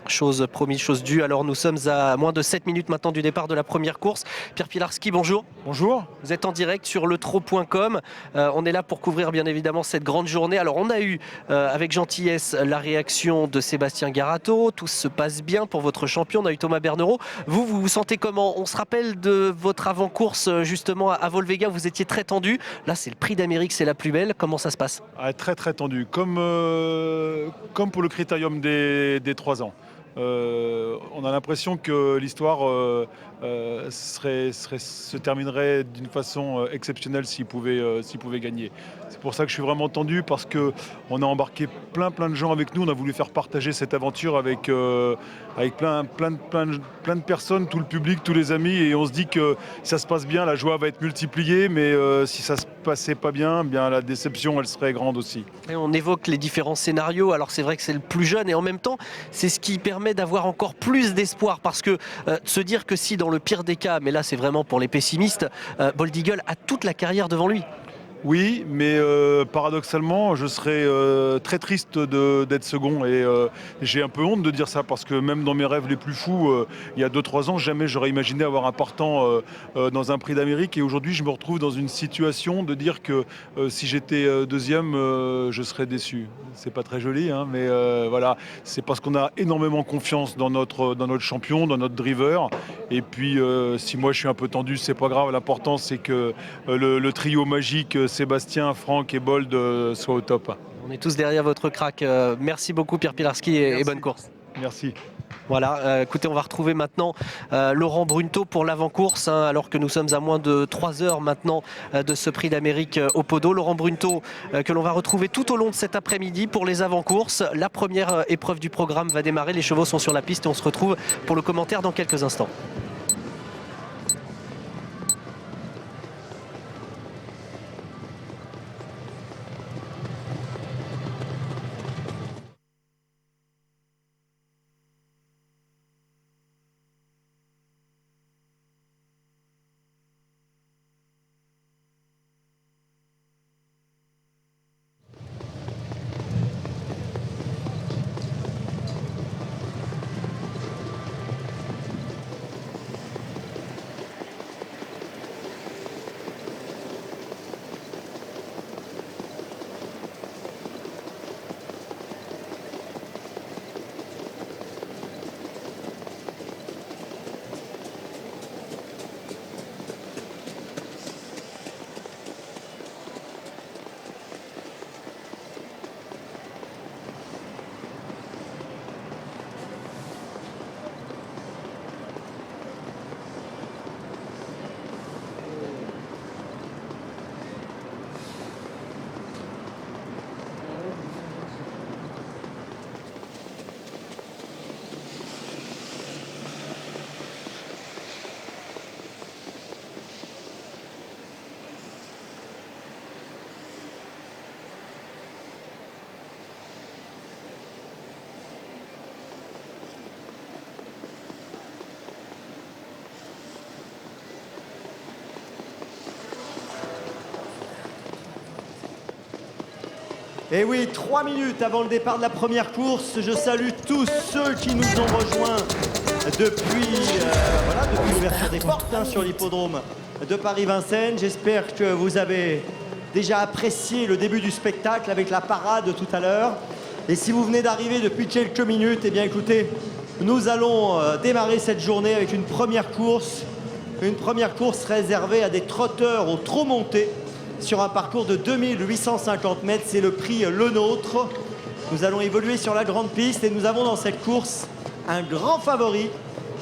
Chose promise, chose due. Alors nous sommes à moins de 7 minutes maintenant du départ de la première course. Pierre Pilarski, bonjour. Bonjour. Vous êtes en direct sur letro.com. On est là pour couvrir bien évidemment cette grande journée. Alors on a eu avec gentillesse la réaction de Sébastien Garato. Tout se passe bien pour votre champion. On a eu Thomas Bernerot. Vous vous sentez comment? On se rappelle de votre avant-course justement à Volvega. Vous étiez très tendu. Là c'est le prix d'Amérique, c'est la plus belle. Comment ça se passe? Très très tendu. Comme pour le critérium des 3 ans. On a l'impression que l'histoire se terminerait d'une façon exceptionnelle s'il pouvait gagner. C'est pour ça que je suis vraiment tendu, parce qu'on a embarqué plein de gens avec nous. On a voulu faire partager cette aventure avec plein de personnes, tout le public, tous les amis, et on se dit que si ça se passe bien, la joie va être multipliée, mais si ça se passait pas bien, la déception elle serait grande aussi. Et on évoque les différents scénarios. Alors c'est vrai que c'est le plus jeune et en même temps c'est ce qui permet d'avoir encore plus d'espoir, parce que se dire que si dans le pire des cas, mais là c'est vraiment pour les pessimistes, Bold Eagle a toute la carrière devant lui. Oui, mais paradoxalement, je serais très triste d'être second, et j'ai un peu honte de dire ça, parce que même dans mes rêves les plus fous, il y a 2-3 ans, jamais j'aurais imaginé avoir un partant dans un prix d'Amérique, et aujourd'hui je me retrouve dans une situation de dire que si j'étais deuxième, je serais déçu. C'est pas très joli, hein, mais voilà, c'est parce qu'on a énormément confiance dans notre champion, dans notre driver, et puis si moi je suis un peu tendu, c'est pas grave, l'important c'est que le trio magique Sébastien, Franck et Bold soient au top. On est tous derrière votre crack. Merci beaucoup Pierre Pilarski et bonne course. Merci. Voilà, écoutez, on va retrouver maintenant Laurent Brunto pour l'avant-course, hein, alors que nous sommes à moins de 3 heures maintenant de ce prix d'Amérique au Podo. Laurent Brunto, que l'on va retrouver tout au long de cet après-midi pour les avant-courses. La première épreuve du programme va démarrer, les chevaux sont sur la piste et on se retrouve pour le commentaire dans quelques instants. Et oui, 3 minutes avant le départ de la première course, je salue tous ceux qui nous ont rejoints depuis l'ouverture des portes sur l'hippodrome de Paris-Vincennes. J'espère que vous avez déjà apprécié le début du spectacle avec la parade tout à l'heure. Et si vous venez d'arriver depuis quelques minutes, eh bien écoutez, nous allons démarrer cette journée avec une première course réservée à des trotteurs au trot monté sur un parcours de 2850 mètres. C'est le prix Le Nôtre. Nous allons évoluer sur la grande piste et nous avons dans cette course un grand favori.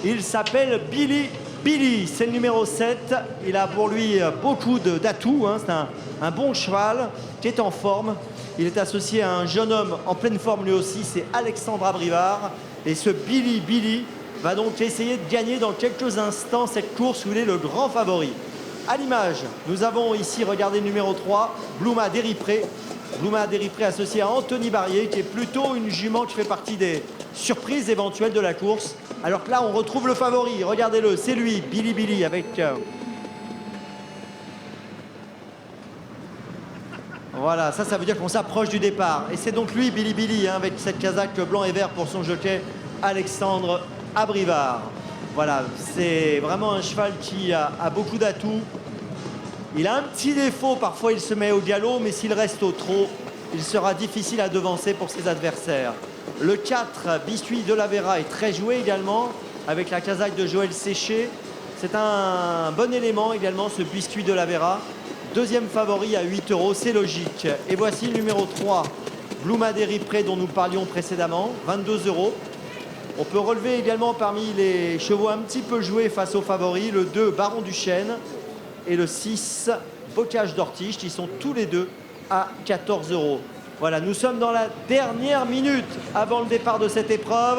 Il s'appelle Billy Billy. C'est le numéro 7. Il a pour lui beaucoup d'atouts. C'est un bon cheval qui est en forme. Il est associé à un jeune homme en pleine forme lui aussi. C'est Alexandre Abrivard. Et ce Billy Billy va donc essayer de gagner dans quelques instants cette course où il est le grand favori. À l'image, nous avons ici, regardez le numéro 3, Blouma Déripré. Blouma Déripré associé à Anthony Barrier, qui est plutôt une jument qui fait partie des surprises éventuelles de la course. Alors que là, on retrouve le favori. Regardez-le, c'est lui, Billy Billy, avec... Voilà, ça veut dire qu'on s'approche du départ. Et c'est donc lui, Billy Billy, avec cette casaque blanc et vert pour son jockey, Alexandre Abrivard. Voilà, c'est vraiment un cheval qui a beaucoup d'atouts. Il a un petit défaut, parfois il se met au galop, mais s'il reste au trot, il sera difficile à devancer pour ses adversaires. Le 4, Biscuit de la Vera, est très joué également, avec la casaque de Joël Séché. C'est un bon élément également, ce Biscuit de la Vera. Deuxième favori à 8 €, c'est logique. Et voici le numéro 3, Blouma Déripré, dont nous parlions précédemment, 22 €. On peut relever également parmi les chevaux un petit peu joués face aux favoris, le 2, Baron du Chêne, et le 6, Bocage d'Ortige, qui sont tous les deux à 14 €. Voilà, nous sommes dans la dernière minute avant le départ de cette épreuve.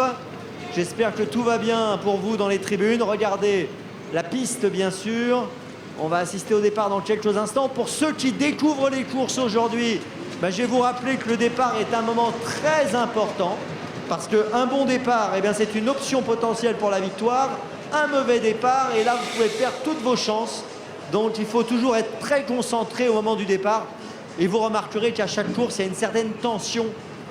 J'espère que tout va bien pour vous dans les tribunes. Regardez la piste, bien sûr. On va assister au départ dans quelques instants. Pour ceux qui découvrent les courses aujourd'hui, je vais vous rappeler que le départ est un moment très important. Parce qu'un bon départ, c'est une option potentielle pour la victoire. Un mauvais départ, et là, vous pouvez perdre toutes vos chances. Donc, il faut toujours être très concentré au moment du départ. Et vous remarquerez qu'à chaque course, il y a une certaine tension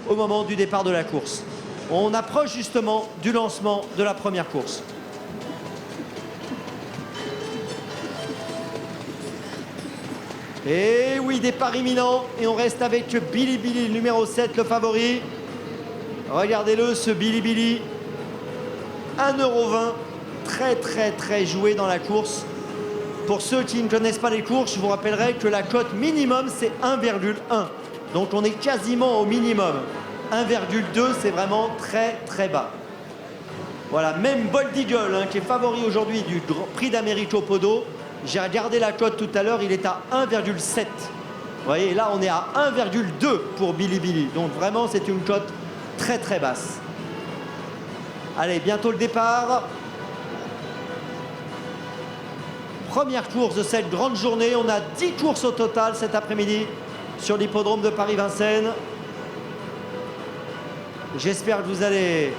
au moment du départ de la course. On approche justement du lancement de la première course. Et oui, départ imminent. Et on reste avec Billy Billy, le numéro 7, le favori. Regardez-le, ce Billy Billy. 1,20 €. Très joué dans la course. Pour ceux qui ne connaissent pas les courses, je vous rappellerai que la cote minimum, c'est 1,1. Donc on est quasiment au minimum. 1,2, c'est vraiment très bas. Voilà, même Bold Eagle, qui est favori aujourd'hui du Prix d'Amérique au Podo. J'ai regardé la cote tout à l'heure, il est à 1,7. Vous voyez, là on est à 1,2 pour Billy Billy. Donc vraiment, c'est une cote très basse. Allez, bientôt le départ. Première course de cette grande journée. On a 10 courses au total cet après-midi sur l'hippodrome de Paris-Vincennes. J'espère que vous allez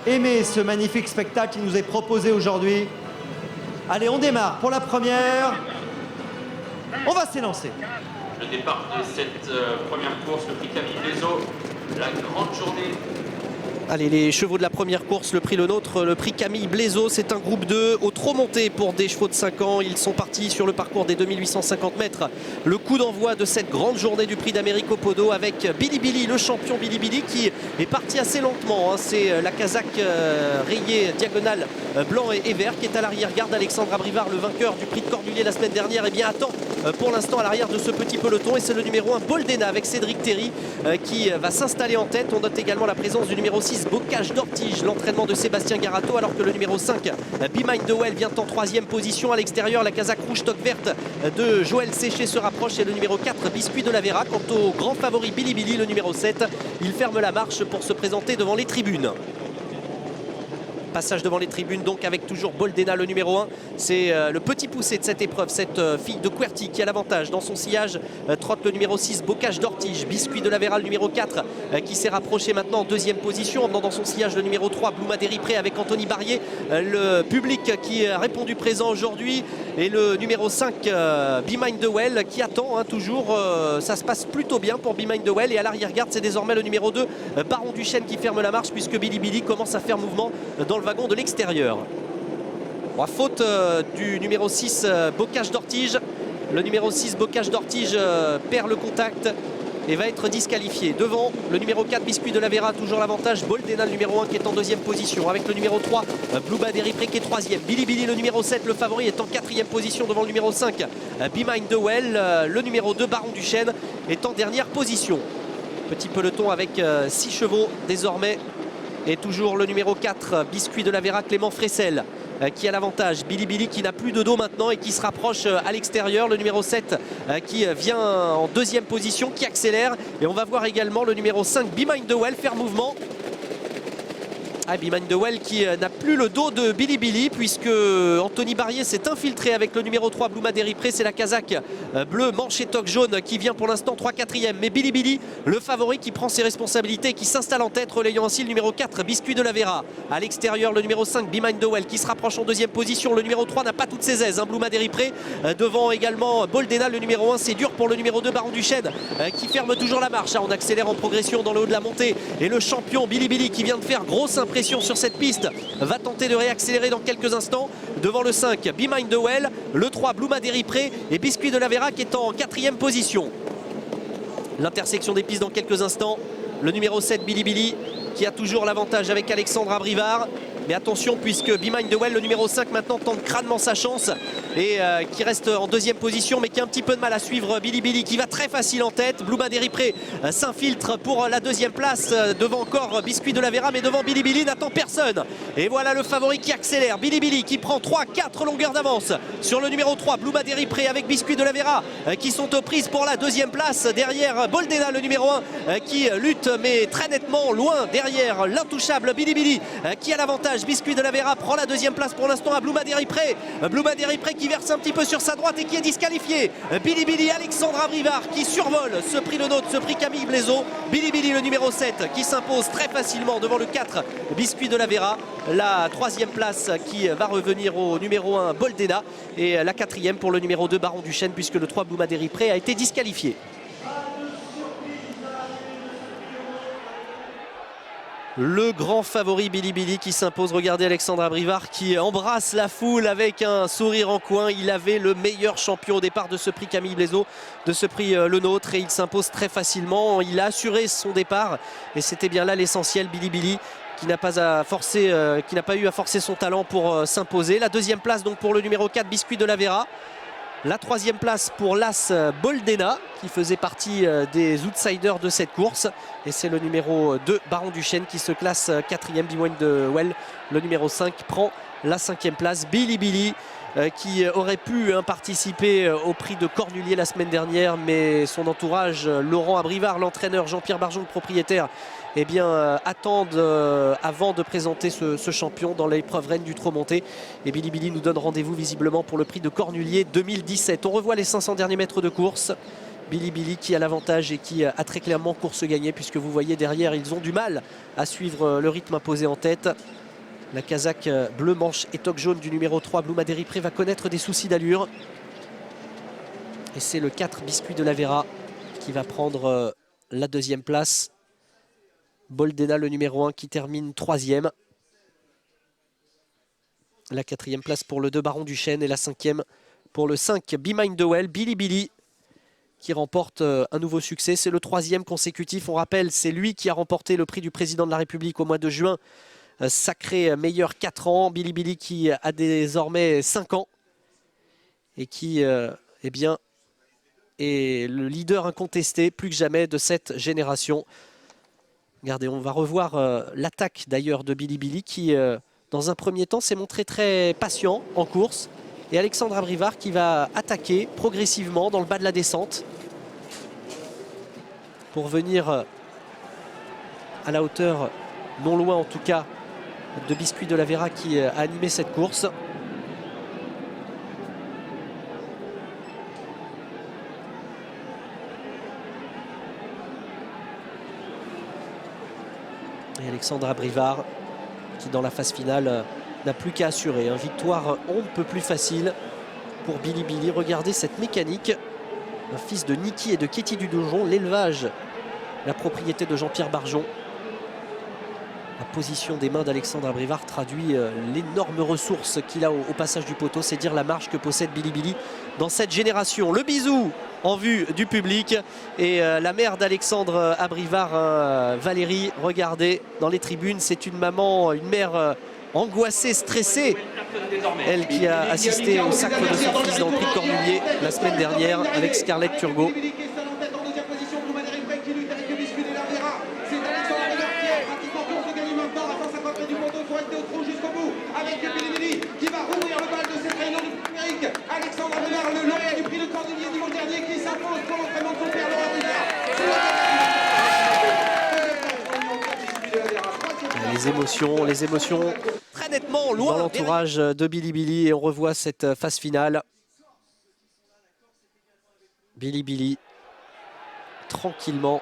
aimer ce magnifique spectacle qui nous est proposé aujourd'hui. Allez, on démarre pour la première. On va s'élancer. Le départ de cette première course, le prix Camille Blaiseau, la grande journée. Allez, les chevaux de la première course, le prix Le Nôtre, le prix Camille Blaiseau, c'est un groupe 2 au trot monté pour des chevaux de 5 ans. Ils sont partis sur le parcours des 2850 mètres. Le coup d'envoi de cette grande journée du prix d'Amérique au Podo avec Billy Billy, le champion Billy Billy, qui est parti assez lentement. C'est la casaque rayée diagonale blanc et vert qui est à l'arrière-garde. Alexandre Abrivard, le vainqueur du prix de Cornulier la semaine dernière, attend pour l'instant à l'arrière de ce petit peloton. Et c'est le numéro 1, Boldena, avec Cédric Terry qui va s'installer en tête. On note également la présence du numéro 6, Bocage d'Ortige, l'entraînement de Sébastien Garato, alors que le numéro 5, Be Mind the Well, vient en 3e position. À l'extérieur, la casaque rouge toque verte de Joël Séché se rapproche, et le numéro 4, Biscuit de la Vera. Quant au grand favori Billy Billy, le numéro 7, il ferme la marche pour se présenter devant les tribunes. Passage devant les tribunes donc avec toujours Boldena le numéro 1. C'est le petit poussé de cette épreuve, cette fille de Querty qui a l'avantage. Dans son sillage trotte le numéro 6 Bocage d'Ortige. Biscuit de la Vera le numéro 4 qui s'est rapproché maintenant en deuxième position. Emmenant dans son sillage le numéro 3 Bluma Deripré avec Anthony Barrier. Le public qui a répondu présent aujourd'hui. Et le numéro 5 Be Mine the Well qui attend toujours. Ça se passe plutôt bien pour Be Mine the Well. Et à l'arrière-garde c'est désormais le numéro 2 Baron Duchesne qui ferme la marche puisque Billy Billy commence à faire mouvement dans le wagon de l'extérieur. Faute du numéro 6 Bocage d'Ortige. Le numéro 6 Bocage d'Ortige perd le contact et va être disqualifié. Devant le numéro 4 Biscuit de la Vera, toujours l'avantage. Boldena le numéro 1 qui est en deuxième position avec le numéro 3 Bluma Deripré qui est troisième. Billy Billy le numéro 7 le favori est en quatrième position devant le numéro 5 Be Mine the Well. Le numéro 2 Baron Duchesne est en dernière position. Petit peloton avec 6 chevaux désormais. Et toujours le numéro 4 Biscuit de la Vera Clément Fressel qui a l'avantage. Billy Billy qui n'a plus de dos maintenant et qui se rapproche à l'extérieur. Le numéro 7 qui vient en deuxième position, qui accélère. Et on va voir également le numéro 5 Be Mine the Well faire mouvement. Be Mine the Well qui n'a plus le dos de Billy Billy puisque Anthony Barrier s'est infiltré avec le numéro 3 Bluma Deripré. C'est la Kazakh bleu manche et toque jaune qui vient pour l'instant 3-4e. Mais Billy Billy, le favori qui prend ses responsabilités, qui s'installe en tête, relayant ainsi le numéro 4 Biscuit de la Vera. À l'extérieur le numéro 5 Be Mine the Well qui se rapproche en deuxième position. Le numéro 3 n'a pas toutes ses aises, Bluma Deripré. Devant également Boldena le numéro 1. C'est dur pour le numéro 2 Baron Duchesne qui ferme toujours la marche. On accélère en progression dans le haut de la montée. Et le champion Billy Billy qui vient de faire grosse impression sur cette piste va tenter de réaccélérer dans quelques instants devant le 5 Be Mine the Well, le 3 Bluma Deripré et Biscuit de la Vera qui est en quatrième position. L'intersection des pistes dans quelques instants. Le numéro 7 Billy Billy qui a toujours l'avantage avec Alexandre Abrivard. Mais attention puisque Be Mine the Well, le numéro 5 maintenant tente crânement sa chance et qui reste en deuxième position mais qui a un petit peu de mal à suivre Billy Billy qui va très facile en tête. Bluma Deripré s'infiltre pour la deuxième place devant encore Biscuit de la Vera mais devant Billy Billy n'attend personne. Et voilà le favori qui accélère. Billy Billy qui prend 3-4 longueurs d'avance sur le numéro 3 Bluma Deripré avec Biscuit de la Vera qui sont aux prises pour la deuxième place. Derrière Boldena le numéro 1 qui lutte mais très nettement loin derrière l'intouchable Billy Billy qui a l'avantage. Biscuit de la Vera prend la deuxième place pour l'instant à Bluma Deripré. Bluma Deripré qui verse un petit peu sur sa droite et qui est disqualifié. Billy Billy, Alexandre Abrivard qui survole ce prix Le Nôtre, ce prix Camille Blaiseau. Billy Billy le numéro 7 qui s'impose très facilement devant le 4 Biscuit de la Vera. La troisième place qui va revenir au numéro 1 Boldena et la quatrième pour le numéro 2 Baron Duchesne puisque le 3 Bluma Deripré a été disqualifié. Le grand favori Billy Billy qui s'impose. Regardez Alexandre Abrivard qui embrasse la foule avec un sourire en coin. Il avait le meilleur champion au départ de ce prix Camille Blaiseau, de ce prix Le Nôtre et il s'impose très facilement. Il a assuré son départ et c'était bien là l'essentiel. Billy Billy qui n'a pas eu à forcer son talent pour s'imposer. La deuxième place donc pour le numéro 4 Biscuit de la Vera. La troisième place pour l'As Boldena qui faisait partie des outsiders de cette course. Et c'est le numéro 2 Baron Duchesne qui se classe quatrième. Be Mine the Well, le numéro 5, prend la cinquième place. Billy Billy qui aurait pu participer au prix de Cornulier la semaine dernière. Mais son entourage, Laurent Abrivard, l'entraîneur, Jean-Pierre Barjon, le propriétaire, attendent avant de présenter ce champion dans l'épreuve reine du trot monté. Et Billy Billy nous donne rendez-vous visiblement pour le prix de Cornulier 2017. On revoit les 500 derniers mètres de course. Billy Billy qui a l'avantage et qui a très clairement course gagnée puisque vous voyez derrière ils ont du mal à suivre le rythme imposé en tête. La Kazakh bleu manche et toque jaune du numéro 3 Bluma Deripré va connaître des soucis d'allure. Et c'est le 4 Biscuit de la Vera qui va prendre la deuxième place. Boldena le numéro 1 qui termine troisième. La quatrième place pour le 2 Baron Duchesne et la cinquième pour le 5 Be Mine the Well. Billy Billy qui remporte un nouveau succès. C'est le troisième consécutif. On rappelle, c'est lui qui a remporté le prix du président de la République au mois de juin. Sacré meilleur 4 ans. Billy Billy qui a désormais 5 ans et qui est le leader incontesté plus que jamais de cette génération. Regardez, on va revoir l'attaque d'ailleurs de Billy Billy qui, dans un premier temps, s'est montré très patient en course. Et Alexandre Abrivard qui va attaquer progressivement dans le bas de la descente pour venir à la hauteur, non loin en tout cas, de Biscuit de la Vera qui a animé cette course. Et Alexandra Brivard qui dans la phase finale n'a plus qu'à assurer. Une victoire on ne peut plus facile pour Billy Billy. Regardez cette mécanique. Un fils de Niki et de Katie Dudonjon. L'élevage, la propriété de Jean-Pierre Barjon. La position des mains d'Alexandra Brivard traduit l'énorme ressource qu'il a au passage du poteau. C'est dire la marge que possède Billy Billy dans cette génération. Le bisou en vue du public. Et la mère d'Alexandre Abrivard, Valérie, regardez dans les tribunes. C'est une maman, une mère angoissée, stressée. Elle qui a assisté au sacre de son fils dans le prix de Cornulier la semaine dernière avec Scarlett Turgot. Les émotions très nettement loin dans l'entourage de Billy Billy et on revoit cette phase finale. Billy Billy tranquillement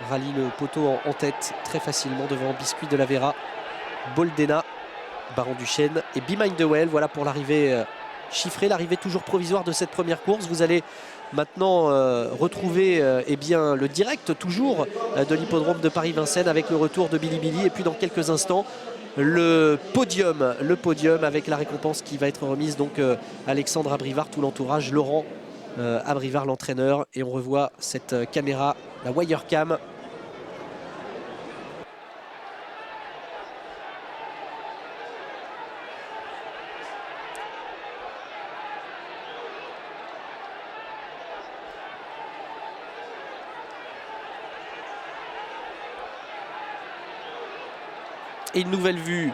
rallie le poteau en tête très facilement devant Biscuit de la Vera, Boldena, Baron Duchesne et Be Mind the Well. Voilà pour l'arrivée chiffrée, l'arrivée toujours provisoire de cette première course. Vous allez maintenant retrouver eh bien, le direct toujours de l'hippodrome de Paris-Vincennes avec le retour de Billy Billy et puis dans quelques instants le podium avec la récompense qui va être remise donc Alexandre Abrivard, tout l'entourage, Laurent Abrivard l'entraîneur, et on revoit cette caméra, la Wirecam. Et une nouvelle vue,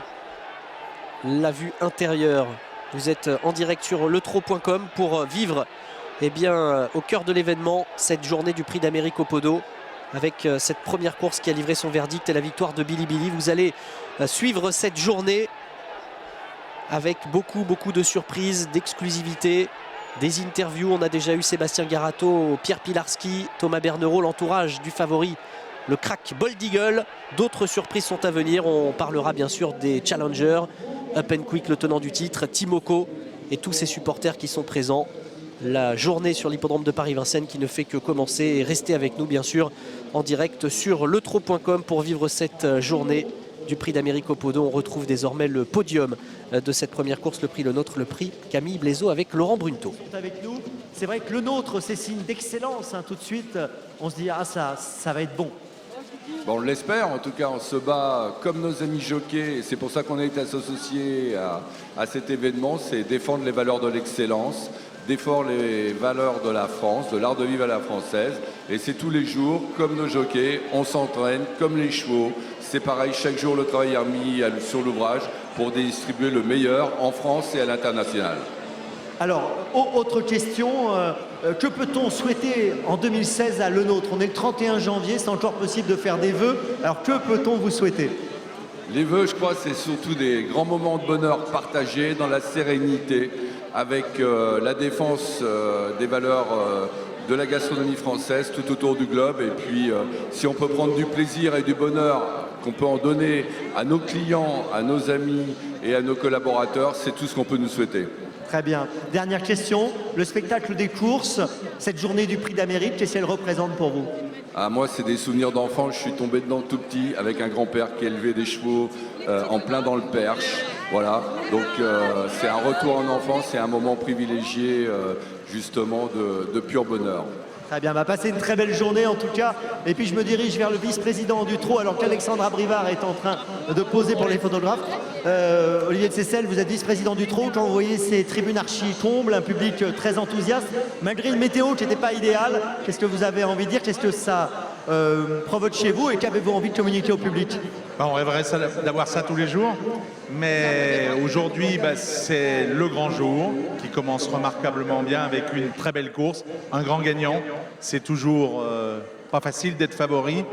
la vue intérieure. Vous êtes en direct sur letro.com pour vivre eh bien, au cœur de l'événement cette journée du Prix d'Amérique au Podo avec cette première course qui a livré son verdict et la victoire de Billy Billy. Vous allez suivre cette journée avec beaucoup de surprises, d'exclusivité, des interviews. On a déjà eu Sébastien Garato, Pierre Pilarski, Thomas Bernerot, l'entourage du favori, le crack Bold Eagle. D'autres surprises sont à venir. On parlera bien sûr des challengers, Up and Quick, le tenant du titre, Timoko et tous ces supporters qui sont présents. La journée sur l'hippodrome de Paris-Vincennes qui ne fait que commencer. Et restez avec nous bien sûr en direct sur letro.com pour vivre cette journée du Prix d'Amérique au Podo. On retrouve désormais le podium de cette première course, le prix Le Nôtre, le prix Camille Blaiseau avec Laurent Brunto. Avec nous, c'est vrai que Le Nôtre, c'est signe d'excellence. Tout de suite, on se dit ah ça va être bon. Bon, on l'espère, en tout cas on se bat comme nos amis jockeys et c'est pour ça qu'on a été associés à cet événement, c'est défendre les valeurs de l'excellence, défendre les valeurs de la France, de l'art de vivre à la française, et c'est tous les jours, comme nos jockeys, on s'entraîne comme les chevaux, c'est pareil, chaque jour le travail est mis sur l'ouvrage pour distribuer le meilleur en France et à l'international. Alors, autre question, que peut-on souhaiter en 2016 à Le Nôtre? On est le 31 janvier, c'est encore possible de faire des vœux. Alors, que peut-on vous souhaiter? Les vœux, je crois, c'est surtout des grands moments de bonheur partagés dans la sérénité, avec la défense des valeurs de la gastronomie française tout autour du globe. Et puis, si on peut prendre du plaisir et du bonheur qu'on peut en donner à nos clients, à nos amis et à nos collaborateurs, c'est tout ce qu'on peut nous souhaiter. Très bien. Dernière question, le spectacle des courses, cette journée du Prix d'Amérique, qu'est-ce qu'elle représente pour vous? Moi, c'est des souvenirs d'enfance. Je suis tombé dedans tout petit avec un grand-père qui élevait des chevaux en plein dans le Perche. Voilà, donc c'est un retour en enfance, c'est un moment privilégié justement de pur bonheur. Très bien, passez une très belle journée en tout cas. Et puis je me dirige vers le vice-président du trot alors qu'Alexandre Abrivard est en train de poser pour les photographes. Olivier de Seyssel, vous êtes vice-président du trot. Quand vous voyez ces tribunes archi-combles, un public très enthousiaste, malgré une météo qui n'était pas idéale, qu'est-ce que vous avez envie de dire? Qu'est-ce que ça provoque chez vous et qu'avez-vous envie de communiquer au public? On rêverait d'avoir ça tous les jours, mais aujourd'hui c'est le grand jour qui commence remarquablement bien avec une très belle course, un grand gagnant. C'est toujours pas facile d'être favori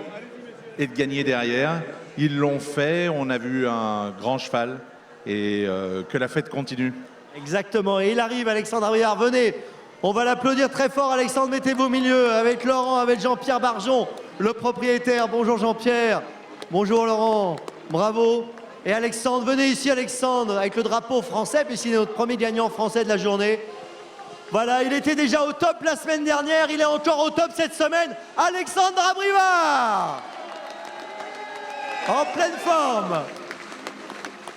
et de gagner derrière. Ils l'ont fait, on a vu un grand cheval et que la fête continue. Exactement, et il arrive, Alexandre Abriard, venez. On va l'applaudir très fort, Alexandre, mettez-vous au milieu, avec Laurent, avec Jean-Pierre Barjon, le propriétaire. Bonjour Jean-Pierre, bonjour Laurent, bravo. Et Alexandre, venez ici Alexandre, avec le drapeau français, puisqu'il est notre premier gagnant français de la journée. Voilà, il était déjà au top la semaine dernière, il est encore au top cette semaine. Alexandre Abrivard, en pleine forme.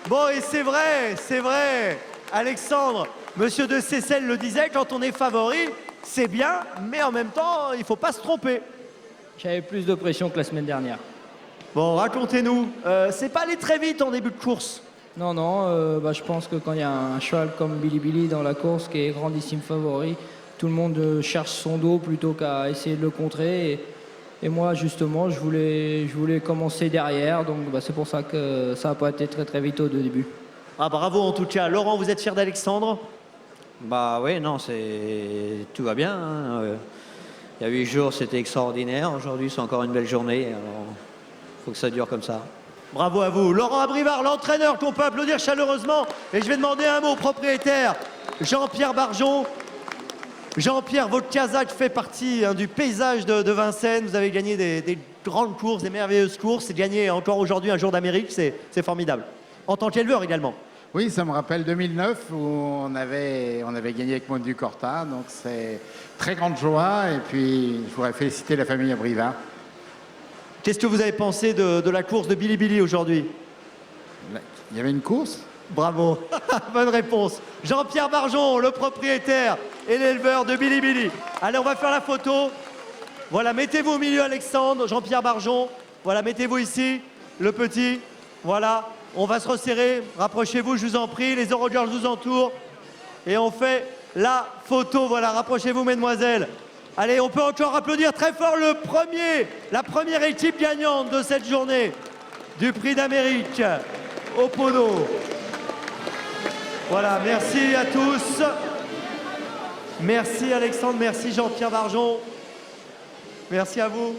Bon, et c'est vrai, Alexandre, Monsieur de Seyssel le disait, quand on est favori, c'est bien, mais en même temps, il ne faut pas se tromper. J'avais plus de pression que la semaine dernière. Bon, racontez-nous, c'est pas allé très vite en début de course? Non, je pense que quand il y a un cheval comme Bilibili dans la course qui est grandissime favori, tout le monde cherche son dos plutôt qu'à essayer de le contrer. Et moi, justement, je voulais commencer derrière, donc c'est pour ça que ça n'a pas été très très vite au début. Ah, bravo en tout cas. Laurent, vous êtes fier d'Alexandre? Bah oui, non, tout va bien. Hein. Il y a 8 jours, c'était extraordinaire. Aujourd'hui, c'est encore une belle journée. Alors, faut que ça dure comme ça. Bravo à vous. Laurent Abrivard, l'entraîneur qu'on peut applaudir chaleureusement. Et je vais demander un mot au propriétaire, Jean-Pierre Barjon. Jean-Pierre, votre Kazakh fait partie du paysage de Vincennes. Vous avez gagné des grandes courses, des merveilleuses courses. Et gagner encore aujourd'hui un jour d'Amérique, c'est formidable. En tant qu'éleveur également. Oui, ça me rappelle 2009 où on avait gagné avec Monde du Corta. Donc c'est très grande joie. Et puis, je voudrais féliciter la famille Abrivard. Qu'est-ce que vous avez pensé de la course de Bilibili aujourd'hui? Il y avait une course? Bravo, bonne réponse. Jean-Pierre Barjon, le propriétaire et l'éleveur de Bilibili. Allez, on va faire la photo. Voilà, mettez-vous au milieu Alexandre, Jean-Pierre Barjon. Voilà, mettez-vous ici, le petit. Voilà, on va se resserrer. Rapprochez-vous, je vous en prie. Les Eurogirls vous entourent. Et on fait la photo. Voilà, rapprochez-vous, mesdemoiselles. Allez, on peut encore applaudir très fort la première équipe gagnante de cette journée du Prix d'Amérique au Podo. Voilà, merci à tous. Merci Alexandre, merci Jean-Pierre Barjon. Merci à vous.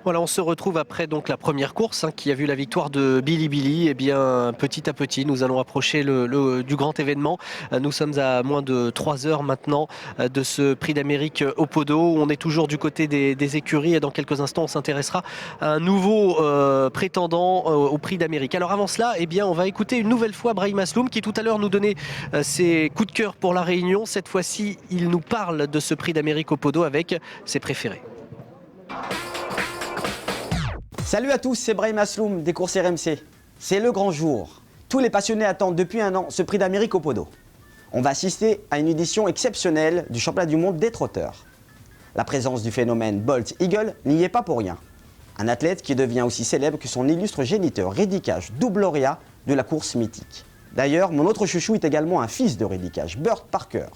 Voilà, on se retrouve après donc la première course qui a vu la victoire de Billy Billy. Et bien petit à petit, nous allons approcher du grand événement. Nous sommes à moins de 3 heures maintenant de ce prix d'Amérique au Podo. On est toujours du côté des écuries et dans quelques instants, on s'intéressera à un nouveau prétendant au prix d'Amérique. Alors avant cela, eh bien, on va écouter une nouvelle fois Brahim Asloum qui tout à l'heure nous donnait ses coups de cœur pour la Réunion. Cette fois-ci, il nous parle de ce prix d'Amérique au Podo avec ses préférés. Salut à tous, c'est Brahim Asloum des courses RMC. C'est le grand jour. Tous les passionnés attendent depuis un an ce prix d'Amérique au Podo. On va assister à une édition exceptionnelle du championnat du monde des trotteurs. La présence du phénomène Bolt Eagle n'y est pas pour rien. Un athlète qui devient aussi célèbre que son illustre géniteur, Reddy Cash, double lauréat de la course mythique. D'ailleurs, mon autre chouchou est également un fils de Reddy Cash, Burt Parker.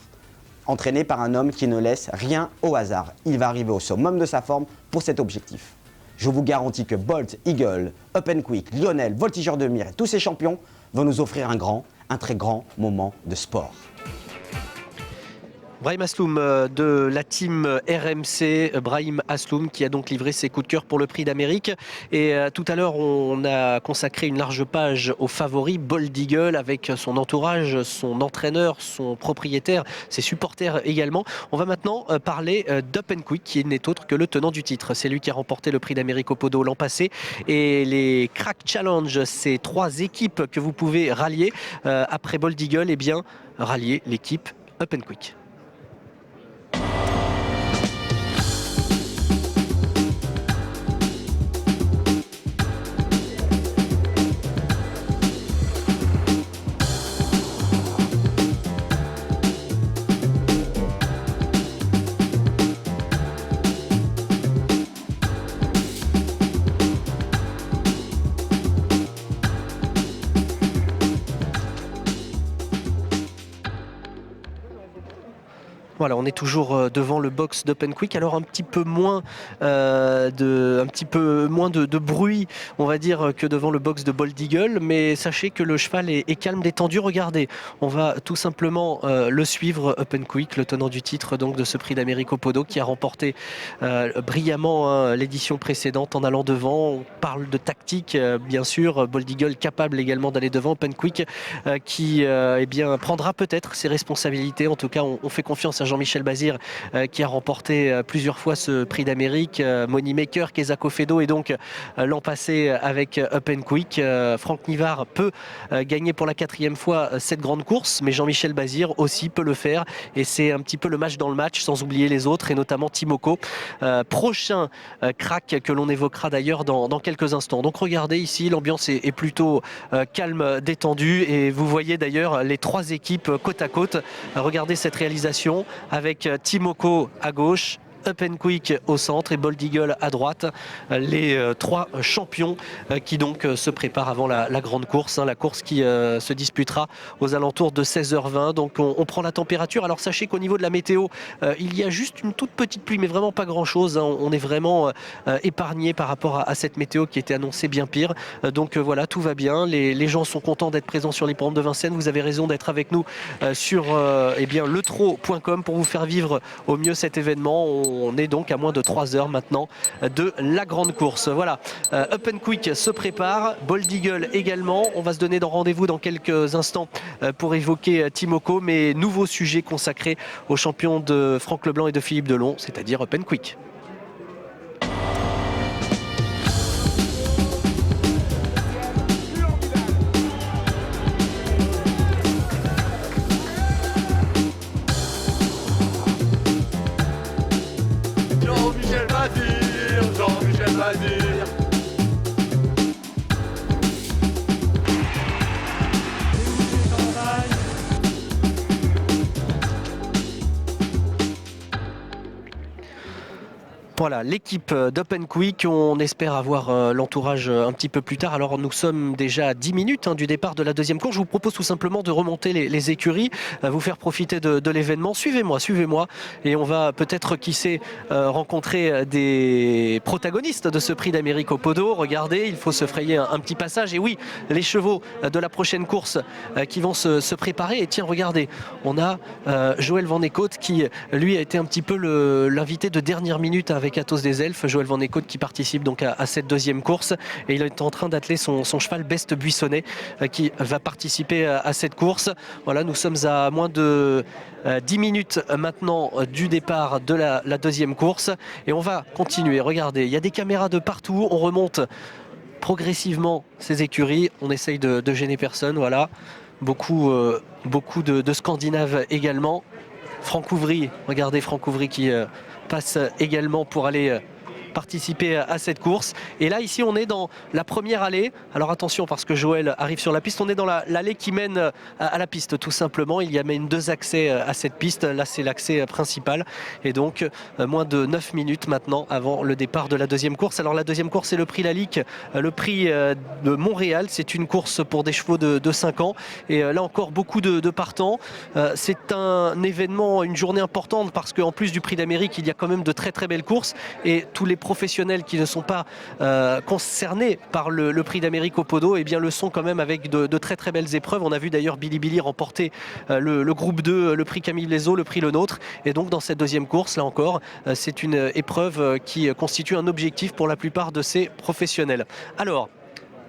Entraîné par un homme qui ne laisse rien au hasard. Il va arriver au summum de sa forme pour cet objectif. Je vous garantis que Bolt, Eagle, Up and Quick, Lionel, Voltigeur de Mire et tous ces champions vont nous offrir un très grand moment de sport. Brahim Asloum de la team RMC, Brahim Asloum qui a donc livré ses coups de cœur pour le prix d'Amérique. Et tout à l'heure, on a consacré une large page aux favoris, Bolt Eagle avec son entourage, son entraîneur, son propriétaire, ses supporters également. On va maintenant parler d'Up and Quick qui n'est autre que le tenant du titre. C'est lui qui a remporté le prix d'Amérique au Podo l'an passé. Et les Crack Challenge, ces 3 équipes que vous pouvez rallier après Bolt Eagle, eh bien, rallier l'équipe Up and Quick. Voilà, on est toujours devant le box d'Up and Quick. Alors un petit peu moins de bruit, on va dire, que devant le box de Bolt Eagle. Mais sachez que le cheval est calme, détendu. Regardez, on va tout simplement le suivre, Up and Quick, le tenant du titre donc de ce prix d'Amérique au Podo, qui a remporté brillamment l'édition précédente en allant devant. On parle de tactique, bien sûr. Bolt Eagle capable également d'aller devant. Up and Quick qui eh bien, prendra peut-être ses responsabilités. En tout cas, on fait confiance à Jean-Michel Bazir qui a remporté plusieurs fois ce prix d'Amérique, Moneymaker, Kesako Fedo et donc l'an passé avec Up and Quick. Franck Nivard peut gagner pour la 4e fois cette grande course, mais Jean-Michel Bazir aussi peut le faire et c'est un petit peu le match dans le match, sans oublier les autres et notamment Timoko, prochain crack que l'on évoquera d'ailleurs dans quelques instants. Donc regardez ici, l'ambiance est plutôt calme, détendue et vous voyez d'ailleurs les 3 équipes côte à côte. Regardez cette réalisation avec Timoko à gauche, Up and Quick au centre et Bolt Eagle à droite. Les 3 champions qui donc se préparent avant la grande course, la course qui se disputera aux alentours de 16h20. Donc on prend la température. Alors sachez qu'au niveau de la météo, il y a juste une toute petite pluie, mais vraiment pas grand chose. On est vraiment épargné par rapport à cette météo qui était annoncée bien pire. Donc voilà, tout va bien. Les gens sont contents d'être présents sur l'hippodrome de Vincennes. Vous avez raison d'être avec nous sur letro.com pour vous faire vivre au mieux cet événement. On est donc à moins de 3 heures maintenant de la grande course. Voilà, Up and Quick se prépare, Bolt Eagle également. On va se donner rendez-vous dans quelques instants pour évoquer Timoko, mais nouveau sujet consacré aux champions de Franck Leblanc et de Philippe Delon, c'est-à-dire Up and Quick. Jean-Michel Bazir. Voilà, l'équipe d'Up and Quick, on espère avoir l'entourage un petit peu plus tard. Alors nous sommes déjà à 10 minutes du départ de la 2e course. Je vous propose tout simplement de remonter les écuries, vous faire profiter de l'événement. Suivez-moi et on va peut-être, qui sait, rencontrer des protagonistes de ce prix d'Amérique au Podo. Regardez, il faut se frayer un petit passage. Et oui, les chevaux de la prochaine course qui vont se préparer. Et tiens, regardez, on a Joël Van Eekhout qui, lui, a été un petit peu l'invité de dernière minute avec Catos des Elfes, Joël Van Eekhout, qui participe donc à cette deuxième course. Et il est en train d'atteler son cheval Best Buissonnet qui va participer à cette course. Voilà, nous sommes à moins de 10 minutes maintenant du départ de la deuxième course. Et on va continuer. Regardez, il y a des caméras de partout. On remonte progressivement ces écuries. On essaye de gêner personne. Voilà, beaucoup de Scandinaves également. Franck Ouvry, regardez Franck Ouvry qui passe également pour aller participer à cette course. Et là, ici, on est dans la première allée. Alors attention, parce que Joël arrive sur la piste, on est dans l'allée qui mène à la piste, tout simplement. Il y a même 2 accès à cette piste. Là, c'est l'accès principal. Et donc, moins de 9 minutes maintenant avant le départ de la deuxième course. Alors, la deuxième course, c'est le prix Lalique, le prix de Montréal. C'est une course pour des chevaux de 5 ans. Et là encore, beaucoup de partants. C'est un événement, une journée importante parce qu'en plus du prix d'Amérique, il y a quand même de très très belles courses. Et tous les professionnels qui ne sont pas concernés par le prix d'Amérique au Podo, eh bien le sont quand même avec de très très belles épreuves. On a vu d'ailleurs Bilibili remporter le groupe 2, le prix Camille Lezo, le prix Le Nôtre. Et donc dans cette deuxième course, là encore, c'est une épreuve qui constitue un objectif pour la plupart de ces professionnels. Alors,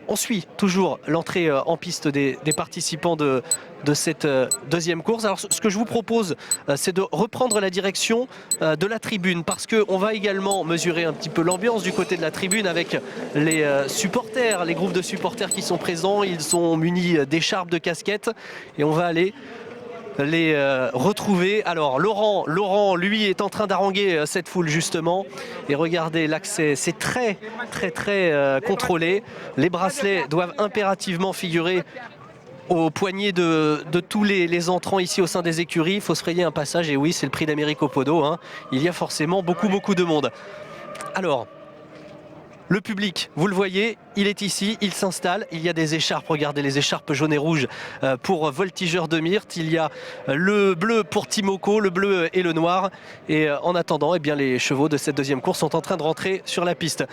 on suit toujours l'entrée en piste des participants de cette deuxième course. Alors ce que je vous propose, c'est de reprendre la direction de la tribune, parce qu'on va également mesurer un petit peu l'ambiance du côté de la tribune avec les supporters, les groupes de supporters qui sont présents. Ils sont munis d'écharpes, de casquettes, et on va aller les retrouver. Alors Laurent lui est en train d'haranguer cette foule justement, et regardez, l'accès c'est très contrôlé. Les bracelets doivent impérativement figurer au poignet de tous les entrants ici au sein des écuries. Il faut se frayer un passage, et oui, c'est le prix d'Amérique au Podo, hein. Il y a forcément beaucoup de monde. Alors le public, vous le voyez, il est ici, il s'installe. Il y a des écharpes, regardez les écharpes jaunes et rouges pour Voltigeur de Myrte. Il y a le bleu pour Timoko, le bleu et le noir. Et en attendant, eh bien, les chevaux de cette deuxième course sont en train de rentrer sur la piste.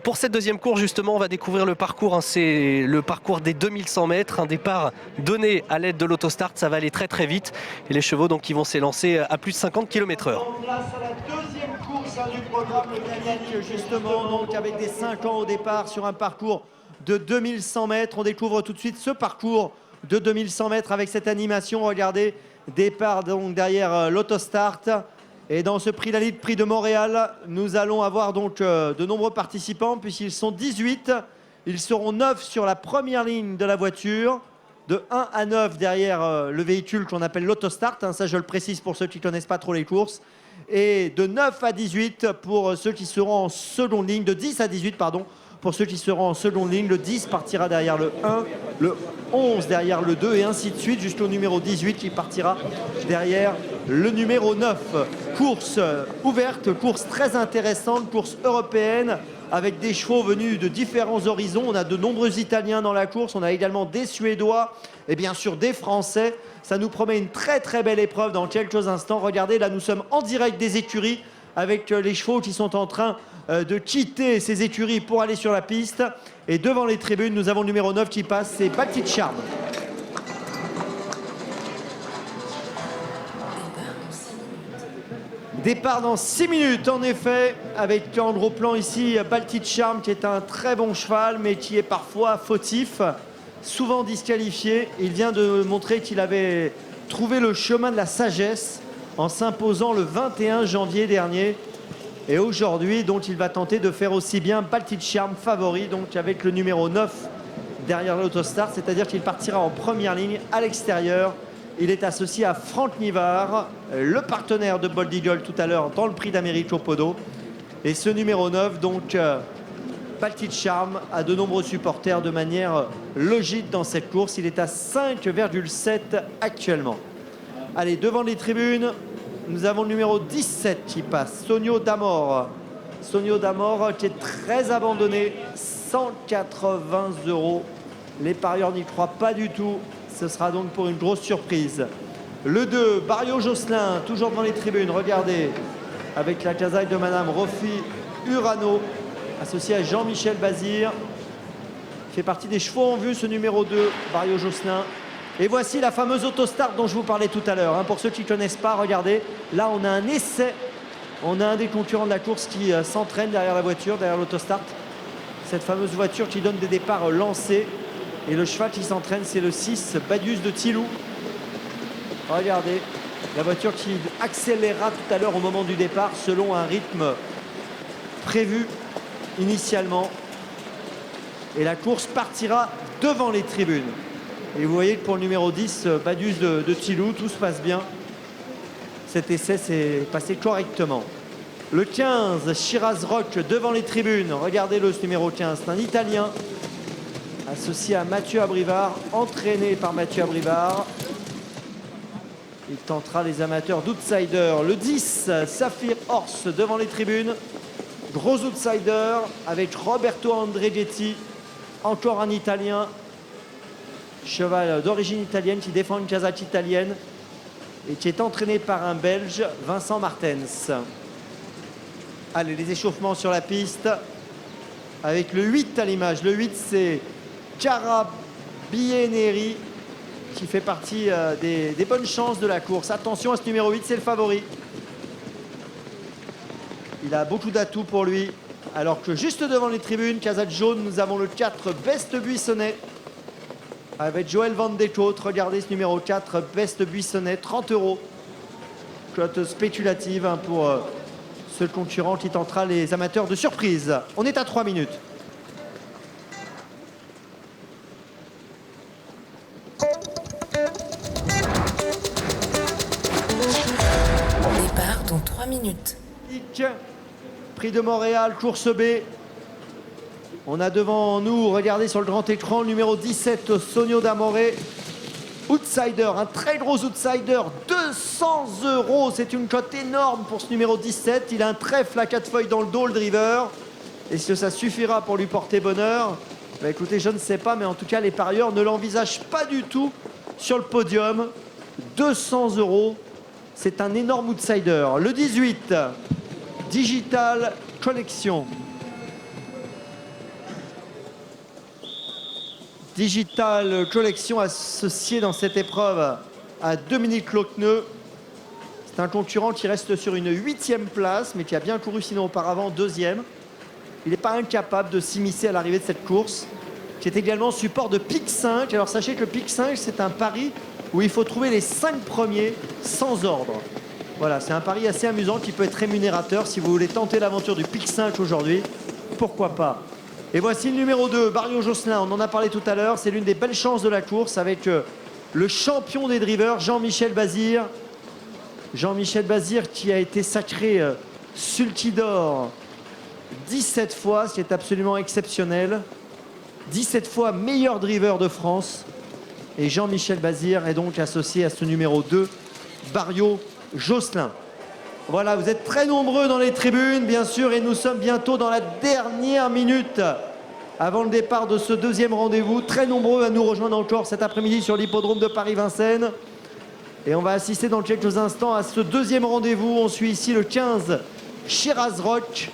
Pour cette deuxième course, justement, on va découvrir le parcours, hein. C'est le parcours des 2100 mètres, un départ donné à l'aide de l'autostart. Ça va aller très vite. Et les chevaux donc, qui vont s'élancer à plus de 50 km/h. Du programme le Caniac, justement, donc avec des 5 ans au départ sur un parcours de 2100 mètres. On découvre tout de suite ce parcours de 2100 mètres avec cette animation. Regardez, départ donc derrière l'autostart. Et dans ce prix Lalique, prix de Montréal, nous allons avoir donc de nombreux participants, puisqu'ils sont 18. Ils seront 9 sur la première ligne de la voiture, de 1 à 9 derrière le véhicule qu'on appelle l'autostart, hein, ça je le précise pour ceux qui ne connaissent pas trop les courses. Et de 9 à 18 pour ceux qui seront en seconde ligne, de 10 à 18 pardon, pour ceux qui seront en seconde ligne. Le 10 partira derrière le 1, le 11 derrière le 2 et ainsi de suite jusqu'au numéro 18 qui partira derrière le numéro 9. Course ouverte, course très intéressante, course européenne avec des chevaux venus de différents horizons. On a de nombreux Italiens dans la course, on a également des Suédois et bien sûr des Français. Ça nous promet une très belle épreuve dans quelques instants. Regardez, là nous sommes en direct des écuries avec les chevaux qui sont en train de quitter ces écuries pour aller sur la piste. Et devant les tribunes, nous avons le numéro 9 qui passe, c'est Baltic Charm. Départ dans 6 minutes en effet, avec en gros plan ici Baltic Charm qui est un très bon cheval mais qui est parfois fautif, souvent disqualifié. Il vient de montrer qu'il avait trouvé le chemin de la sagesse en s'imposant le 21 janvier dernier. Et aujourd'hui, donc, il va tenter de faire aussi bien Baltic Charm favori, donc avec le numéro 9 derrière l'autostart, c'est-à-dire qu'il partira en première ligne à l'extérieur. Il est associé à Franck Nivard, le partenaire de Bold Eagle tout à l'heure dans le prix d'Amérique au Podo. Et ce numéro 9, donc Baltic Charm, a de nombreux supporters de manière logique dans cette course. Il est à 5,7 actuellement. Allez, devant les tribunes, nous avons le numéro 17 qui passe, Sonio d'Amor. Sonio d'Amor qui est très abandonné, 180 €. Les parieurs n'y croient pas du tout. Ce sera donc pour une grosse surprise. Le 2, Barrio Josselin, toujours dans les tribunes, regardez, avec la casaille de Madame Rofi Urano, associé à Jean-Michel Bazir. Il fait partie des chevaux en vue, ce numéro 2, Barrio Josselin. Et voici la fameuse autostart dont je vous parlais tout à l'heure. Hein. Pour ceux qui ne connaissent pas, regardez, là on a un essai On a un des concurrents de la course qui s'entraîne derrière la voiture, derrière l'autostart. Cette fameuse voiture qui donne des départs lancés. Et le cheval qui s'entraîne, c'est le 6, Badius de Tilou. Regardez, la voiture qui accélérera tout à l'heure au moment du départ selon un rythme prévu initialement. Et la course partira devant les tribunes. Et vous voyez que pour le numéro 10, Badius de Tilou, tout se passe bien. Cet essai s'est passé correctement. Le 15, Shiraz Rock devant les tribunes. Regardez-le, ce numéro 15. C'est un Italien associé à Mathieu Abrivard, entraîné par Mathieu Abrivard. Il tentera les amateurs d'outsider. Le 10, Saphir Horse devant les tribunes. Gros outsider avec Roberto Andregetti. Encore un Italien. Cheval d'origine italienne qui défend une casaque italienne et qui est entraîné par un Belge, Vincent Martens. Allez, les échauffements sur la piste avec le 8 à l'image. Le 8, c'est Carabieneri qui fait partie des bonnes chances de la course. Attention à ce numéro 8, c'est le favori. Il a beaucoup d'atouts pour lui. Alors que juste devant les tribunes, casaque jaune, nous avons le 4, Best Buissonnet. Avec Joël Van Decote, regardez ce numéro 4, Best Buissonnet, 30 €. Cote spéculative pour ce concurrent qui tentera les amateurs de surprise. On est à 3 minutes. Départ dans 3 minutes. Prix de Montréal, course B. On a devant nous, regardez sur le grand écran, le numéro 17, Sonio d'Amore. Outsider, un très gros outsider, 200 €. C'est une cote énorme pour ce numéro 17. Il a un trèfle à 4 feuilles dans le dos, le driver. Est-ce que ça suffira pour lui porter bonheur? Bah écoutez, je ne sais pas, mais en tout cas, les parieurs ne l'envisagent pas du tout sur le podium. 200 €, c'est un énorme outsider. Le 18, Digital Collection. Digital Collection associé dans cette épreuve à Dominique Lochneux. C'est un concurrent qui reste sur une 8e place, mais qui a bien couru sinon auparavant 2e. Il n'est pas incapable de s'immiscer à l'arrivée de cette course, qui est également support de Pic 5. Alors sachez que le Pic 5, c'est un pari où il faut trouver les 5 premiers sans ordre. Voilà, c'est un pari assez amusant qui peut être rémunérateur. Si vous voulez tenter l'aventure du Pic 5 aujourd'hui, pourquoi pas. Et voici le numéro 2, Barrio Josselin, on en a parlé tout à l'heure, c'est l'une des belles chances de la course avec le champion des drivers, Jean-Michel Bazir. Jean-Michel Bazir qui a été sacré Sulky d'or 17 fois, ce qui est absolument exceptionnel. 17 fois meilleur driver de France. Et Jean-Michel Bazir est donc associé à ce numéro 2, Barrio Josselin. Voilà, vous êtes très nombreux dans les tribunes, bien sûr, et nous sommes bientôt dans la dernière minute avant le départ de ce deuxième rendez-vous. Très nombreux à nous rejoindre encore cet après-midi sur l'hippodrome de Paris-Vincennes. Et on va assister dans quelques instants à ce deuxième rendez-vous. On suit ici le 15, Shiraz Rock.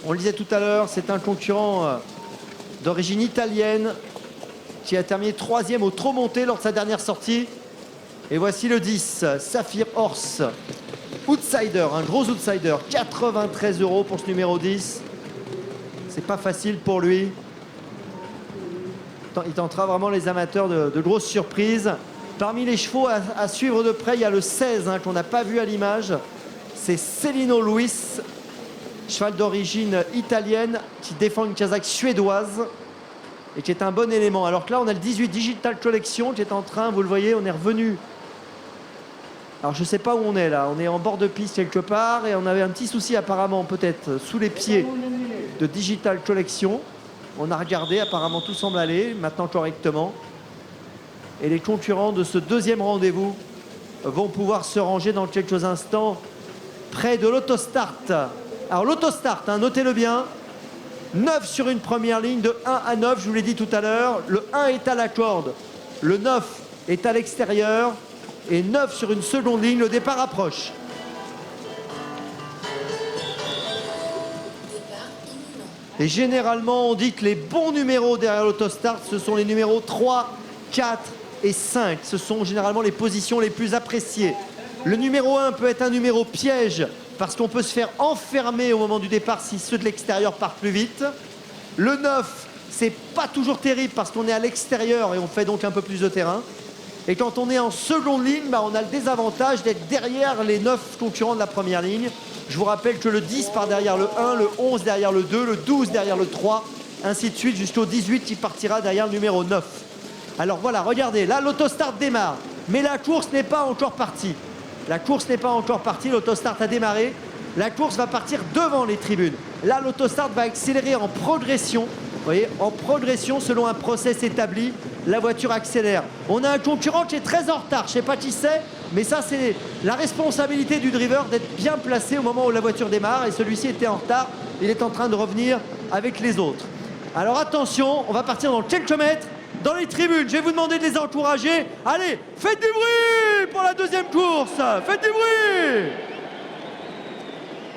On le disait tout à l'heure, c'est un concurrent d'origine italienne qui a terminé 3e au trot monté lors de sa dernière sortie. Et voici le 10, Saphir Horse, outsider, un gros outsider, 93 € pour ce numéro 10. C'est pas facile pour lui. Il tentera vraiment les amateurs de grosses surprises. Parmi les chevaux à suivre de près, il y a le 16 qu'on n'a pas vu à l'image. C'est Celino Luis, cheval d'origine italienne qui défend une casaque suédoise et qui est un bon élément. Alors que là, on a le 18 Digital Collection qui est en train, vous le voyez, on est revenu. Alors je ne sais pas où on est là, on est en bord de piste quelque part et on avait un petit souci apparemment peut-être sous les pieds de Digital Collection. On a regardé, apparemment tout semble aller maintenant correctement. Et les concurrents de ce deuxième rendez-vous vont pouvoir se ranger dans quelques instants près de l'autostart. Alors l'autostart, notez-le bien, 9 sur une première ligne de 1 à 9, je vous l'ai dit tout à l'heure. Le 1 est à la corde, le 9 est à l'extérieur. Et 9 sur une seconde ligne, le départ approche. Et généralement, on dit que les bons numéros derrière l'autostart, ce sont les numéros 3, 4 et 5. Ce sont généralement les positions les plus appréciées. Le numéro 1 peut être un numéro piège parce qu'on peut se faire enfermer au moment du départ si ceux de l'extérieur partent plus vite. Le 9, c'est pas toujours terrible parce qu'on est à l'extérieur et on fait donc un peu plus de terrain. Et quand on est en seconde ligne, on a le désavantage d'être derrière les 9 concurrents de la première ligne. Je vous rappelle que le 10 part derrière le 1, le 11 derrière le 2, le 12 derrière le 3, ainsi de suite jusqu'au 18 qui partira derrière le numéro 9. Alors voilà, regardez, là l'autostart démarre, mais la course n'est pas encore partie. La course n'est pas encore partie, l'autostart a démarré. La course va partir devant les tribunes. Là, l'autostart va accélérer en progression. Vous voyez, en progression selon un process établi. La voiture accélère. On a un concurrent qui est très en retard. Je ne sais pas qui c'est, mais ça, c'est la responsabilité du driver d'être bien placé au moment où la voiture démarre. Et celui-ci était en retard. Il est en train de revenir avec les autres. Alors attention, on va partir dans quelques mètres. Dans les tribunes, je vais vous demander de les encourager. Allez, faites du bruit pour la deuxième course. Faites du bruit.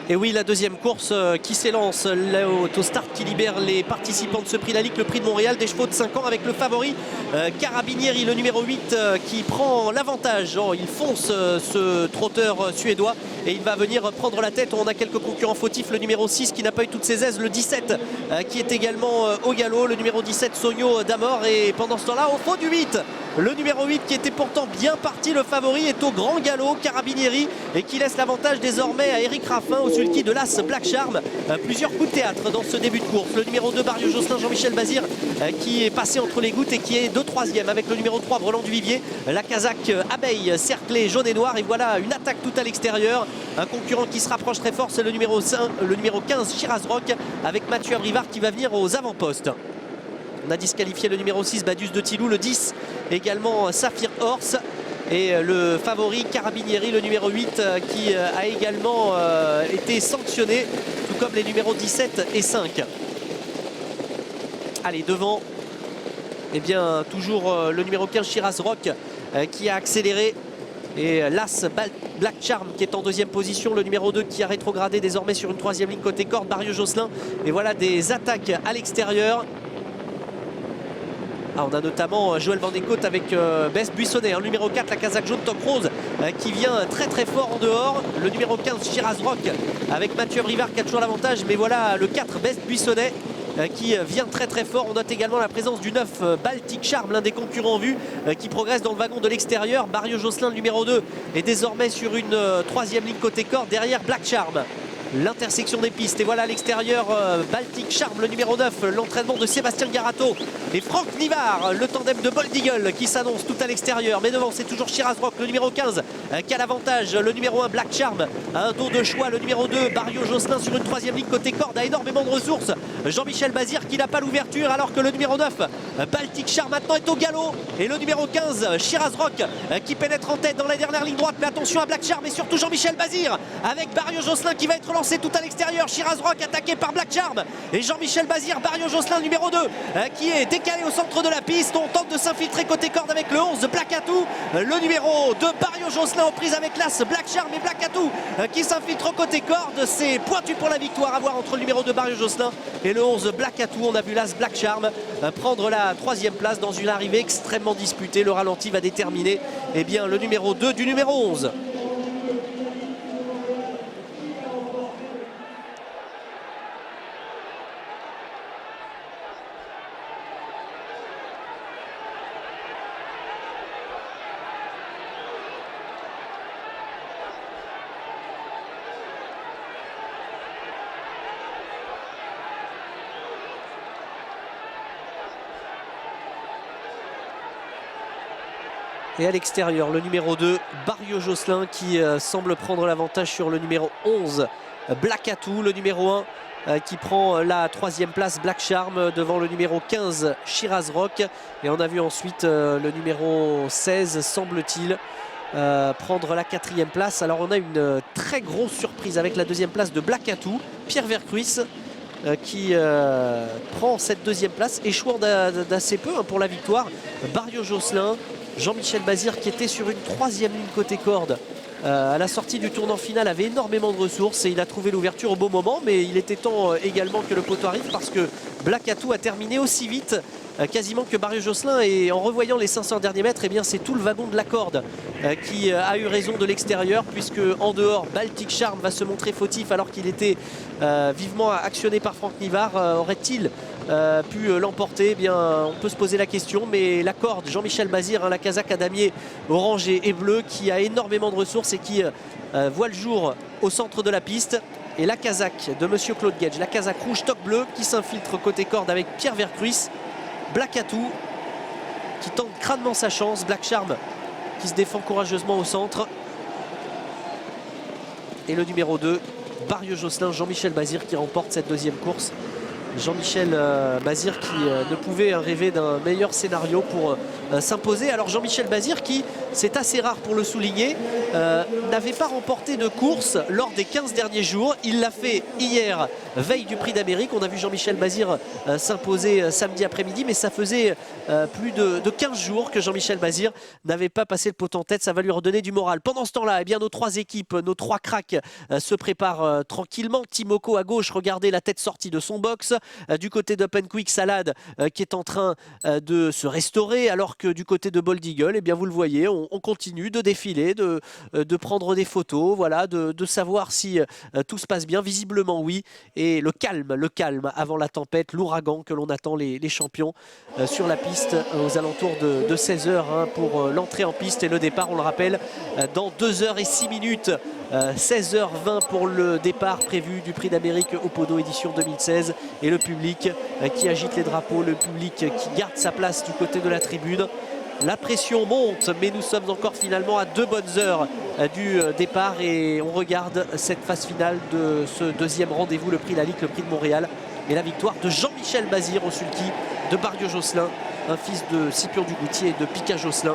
Et oui, la deuxième course qui s'élance, l'autostart qui libère les participants de ce prix Lalique, le prix de Montréal, des chevaux de 5 ans avec le favori Carabinieri, le numéro 8 qui prend l'avantage. Oh, il fonce ce trotteur suédois et il va venir prendre la tête. On a quelques concurrents fautifs, le numéro 6 qui n'a pas eu toutes ses aises, le 17 qui est également au galop, le numéro 17 Sogno d'Amor, et pendant ce temps-là, au fond du 8, le numéro 8 qui était pourtant bien parti, le favori, est au grand galop, Carabinieri, et qui laisse l'avantage désormais à Eric Raffin, au sulky de l'As Black Charm. Plusieurs coups de théâtre dans ce début de course. Le numéro 2 Barrio Josselin, Jean-Michel Bazir, qui est passé entre les gouttes et qui est de 3e avec le numéro 3 Brelan du Vivier. La Kazakh Abeille cerclée jaune et noir, et voilà une attaque tout à l'extérieur. Un concurrent qui se rapproche très fort, c'est le numéro 15 Shiraz Rock avec Mathieu Abrivard qui va venir aux avant-postes. On a disqualifié le numéro 6 Badius de Tilou, le 10 également Saphir Horse, et le favori Carabinieri, le numéro 8 qui a également été sanctionné, tout comme les numéros 17 et 5. Allez, devant, eh bien toujours le numéro 15 Shiraz Rock qui a accéléré, et l'As Black Charm qui est en deuxième position, le numéro 2 qui a rétrogradé désormais sur une troisième ligne côté corde, Barrio Josselin. Et voilà des attaques à l'extérieur. On a notamment Joël Van de Côte avec Bess Buissonnet, le numéro 4 la Kazakh jaune Top Rose qui vient très très fort en dehors, le numéro 15 Shiraz Rock avec Mathieu Abrivard qui a toujours l'avantage, mais voilà le 4 Bess Buissonnet qui vient très très fort. On note également la présence du 9 Baltic Charm, l'un des concurrents en vue, qui progresse dans le wagon de l'extérieur. Barrio Josselin, le numéro 2, est désormais sur une troisième ligne côté corde derrière Black Charm. L'intersection des pistes, et voilà à l'extérieur Baltic Charm, le numéro 9, l'entraînement de Sébastien Garato et Franck Nivard, le tandem de Bold Eagle qui s'annonce tout à l'extérieur, mais devant c'est toujours Shiraz Rock, le numéro 15 qui a l'avantage, le numéro 1 Black Charm a un dos de choix, le numéro 2 Barrio Josselin sur une troisième ligne côté corde a énormément de ressources, Jean-Michel Bazir qui n'a pas l'ouverture, alors que le numéro 9 Baltic Charm maintenant est au galop, et le numéro 15 Shiraz Rock qui pénètre en tête dans la dernière ligne droite, mais attention à Black Charm et surtout Jean-Michel Bazir avec Barrio Josselin qui va être lancé tout à l'extérieur. Shiraz Rock attaqué par Black Charm et Jean-Michel Bazir. Barrio Josselin numéro 2 qui est décalé au centre de la piste. On tente de s'infiltrer côté corde avec le 11 Black Atou, le numéro 2 Barrio Josselin aux prises avec l'As Black Charm et Black Atou qui s'infiltre côté corde. C'est pointu pour la victoire à voir entre le numéro 2 Barrio Josselin et le 11 Black Atou. On a vu l'As Black Charm prendre la troisième place dans une arrivée extrêmement disputée. Le ralenti va déterminer bien le numéro 2 du numéro 11. Et à l'extérieur, le numéro 2, Barrio Josselin, qui semble prendre l'avantage sur le numéro 11, Black Atou. Le numéro 1 qui prend la troisième place, Black Charm, devant le numéro 15, Shiraz Rock. Et on a vu ensuite le numéro 16, semble-t-il, prendre la quatrième place. Alors on a une très grosse surprise avec la deuxième place de Black Atou, Pierre Vercruis, qui prend cette deuxième place, échouant d'assez peu pour la victoire. Barrio Josselin, Jean-Michel Bazir qui était sur une troisième ligne côté corde à la sortie du tournant final avait énormément de ressources et il a trouvé l'ouverture au bon moment, mais il était temps également que le poteau arrive parce que Black Atou a terminé aussi vite quasiment que Barrio Josselin, et en revoyant les 500 derniers mètres, eh bien c'est tout le wagon de la corde qui a eu raison de l'extérieur, puisque en dehors, Baltic Charm va se montrer fautif alors qu'il était vivement actionné par Franck Nivard. Aurait-il pu l'emporter? Eh bien, on peut se poser la question, mais la corde, Jean-Michel Bazir, la casaque à damier orange et bleu, qui a énormément de ressources et qui voit le jour au centre de la piste. Et la casaque de Monsieur Claude Gage, la casaque rouge toque bleu qui s'infiltre côté corde avec Pierre Vercruis. Black Atout qui tente crânement sa chance. Black Charm qui se défend courageusement au centre. Et le numéro 2, Barrio Josselin, Jean-Michel Bazir, qui remporte cette deuxième course. Jean-Michel Bazir qui ne pouvait rêver d'un meilleur scénario pour s'imposer. Alors Jean-Michel Bazir qui, c'est assez rare pour le souligner, n'avait pas remporté de course lors des 15 derniers jours. Il l'a fait hier, veille du Prix d'Amérique. On a vu Jean-Michel Bazir s'imposer samedi après-midi, mais ça faisait plus de 15 jours que Jean-Michel Bazir n'avait pas passé le pot en tête. Ça va lui redonner du moral. Pendant ce temps-là, eh bien, nos trois équipes, nos trois cracks se préparent tranquillement. Timoko à gauche, regardez la tête sortie de son box. Du côté d'Up and Quick Salade qui est en train de se restaurer, alors que du côté de Bold Eagle, eh bien vous le voyez, on continue de défiler, de prendre des photos, voilà, de savoir si tout se passe bien. Visiblement oui, et le calme avant la tempête, l'ouragan que l'on attend les champions sur la piste aux alentours de 16h pour l'entrée en piste et le départ, on le rappelle, dans 2h06, 16h20 pour le départ prévu du Prix d'Amérique au Podo édition 2016, et le public qui agite les drapeaux, le public qui garde sa place du côté de la tribune. La pression monte, mais nous sommes encore finalement à 2 bonnes heures du départ et on regarde cette phase finale de ce deuxième rendez-vous, le Prix Lalique, le Prix de Montréal, et la victoire de Jean-Michel Bazir au sulky de Barrio Josselin, un fils de Scipion Dugoutier et de Pika Josselin,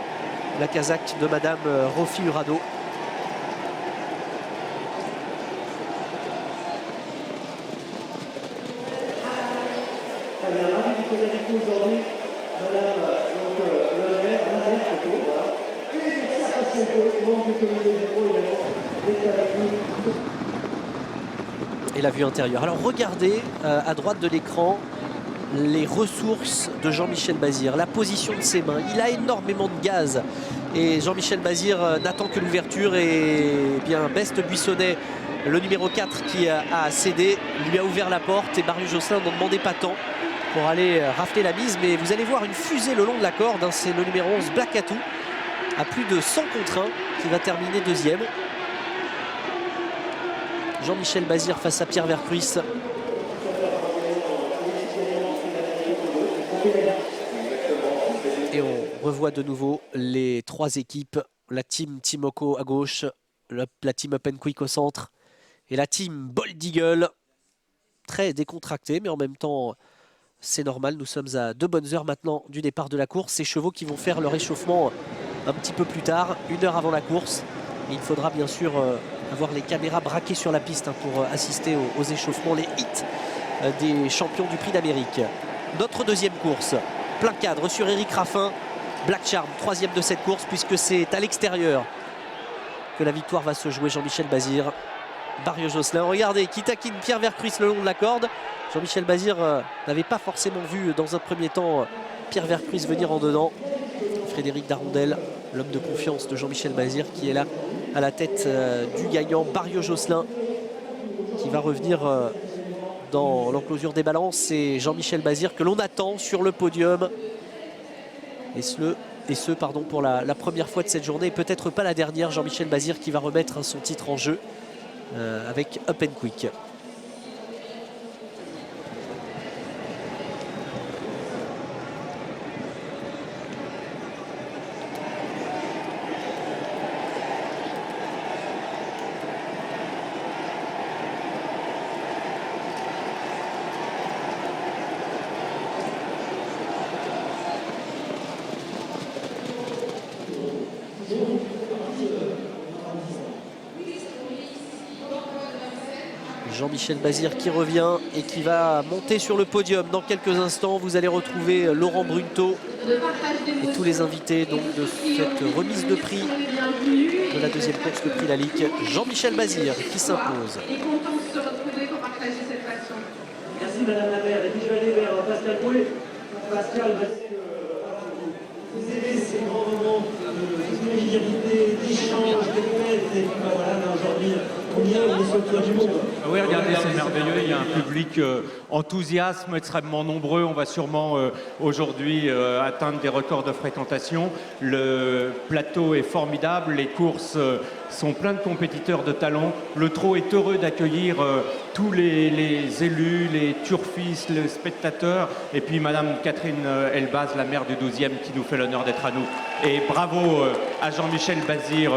la casaque de Madame Rofi Urado. Et la vue intérieure. Alors regardez à droite de l'écran les ressources de Jean-Michel Bazir, la position de ses mains. Il a énormément de gaz et Jean-Michel Bazir n'attend que l'ouverture, et bien Best Buissonnet, le numéro 4 qui a cédé, lui a ouvert la porte, et Barrio Josselin n'en demandait pas tant pour aller rafler la mise, mais vous allez voir une fusée le long de la corde. C'est le numéro 11 Black Atout à plus de 100 contre 1 qui va terminer deuxième. Jean-Michel Bazir face à Pierre Vercruis. Et on revoit de nouveau les trois équipes, la team Timoko à gauche, la team Up and Quick au centre et la team Bold Eagle, très décontractée, mais en même temps c'est normal. Nous sommes à 2 bonnes heures maintenant du départ de la course. Ces chevaux qui vont faire leur échauffement un petit peu plus tard, 1 heure avant la course. Et il faudra bien sûr avoir les caméras braquées sur la piste pour assister aux échauffements, les hits des champions du Prix d'Amérique. Notre deuxième course, plein cadre sur Eric Raffin, Black Charm, 3e de cette course, puisque c'est à l'extérieur que la victoire va se jouer. Jean-Michel Bazir, Barrio Josselin, regardez, qui taquine Pierre Vercruis le long de la corde. Jean-Michel Bazir n'avait pas forcément vu dans un premier temps Pierre Vercruis venir en dedans. Frédéric Darondel, l'homme de confiance de Jean-Michel Bazir, qui est là à la tête du gagnant Barrio Josselin, qui va revenir dans l'enclosure des balances. C'est Jean-Michel Bazir que l'on attend sur le podium, et ce pour la première fois de cette journée, et peut-être pas la dernière. Jean-Michel Bazir qui va remettre son titre en jeu avec Up and Quick. Jean-Michel Bazir qui revient et qui va monter sur le podium. Dans quelques instants, vous allez retrouver Laurent Brunto et tous les invités donc, de cette remise de prix de la deuxième course, le Prix Lalique. Jean-Michel Bazir qui s'impose. Merci Madame la maire. Et puis je vais aller vers Pascal Bouet. Pascal, vous aimez ces grands moments de convivialité, d'échange, de fête, et puis voilà, aujourd'hui, on est sur le toit du monde. Oui, regardez, c'est merveilleux, il y a un public enthousiaste, extrêmement nombreux. On va sûrement aujourd'hui atteindre des records de fréquentation. Le plateau est formidable, les courses sont pleines de compétiteurs de talent. Le trot est heureux d'accueillir tous les élus, les turfistes, les spectateurs, et puis Madame Catherine Elbaz, la maire du 12e, qui nous fait l'honneur d'être à nous. Et bravo à Jean-Michel Bazir,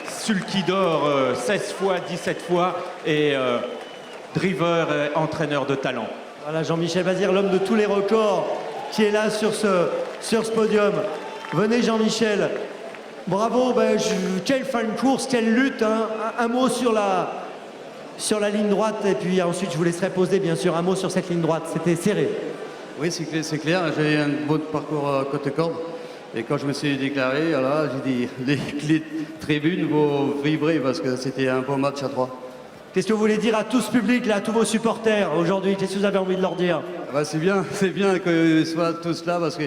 sulky d'or 16 fois, 17 fois, et driver, entraîneur de talent. Voilà, Jean-Michel Bazir, l'homme de tous les records, qui est là sur ce podium. Venez Jean-Michel. Bravo, quelle fin de course, quelle lutte. Hein. Un mot sur la ligne droite, et puis ensuite je vous laisserai poser bien sûr un mot sur cette ligne droite. C'était serré. Oui, c'est clair. J'ai eu un bon parcours côté corde. Et quand je me suis déclaré, voilà, j'ai dit les tribunes vont vibrer parce que c'était un bon match à 3. Qu'est-ce que vous voulez dire à tout ce public, là, à tous vos supporters aujourd'hui? Qu'est-ce que vous avez envie de leur dire? C'est bien qu'ils soient tous là parce que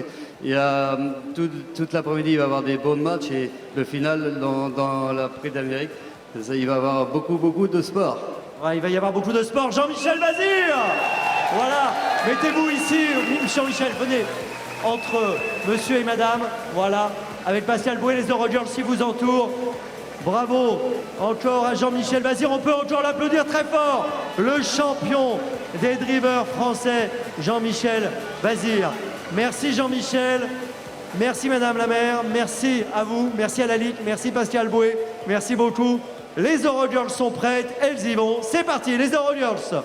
toute l'après-midi, il va y avoir des bons matchs et le final dans la Prix d'Amérique, il va y avoir beaucoup de sport. Ouais, il va y avoir beaucoup de sport. Jean-Michel Bazir! Voilà, mettez-vous ici, Jean-Michel, venez, entre monsieur et madame, voilà, avec Pascal Bouet, les Eurogirls qui vous entourent. Bravo encore à Jean-Michel Bazir, on peut encore l'applaudir très fort. Le champion des drivers français, Jean-Michel Bazir. Merci Jean-Michel, merci Madame la maire, merci à vous, merci à la Ligue, merci Pascal Bouet, merci beaucoup. Les Eurogirls sont prêtes, elles y vont, c'est parti les Eurogirls.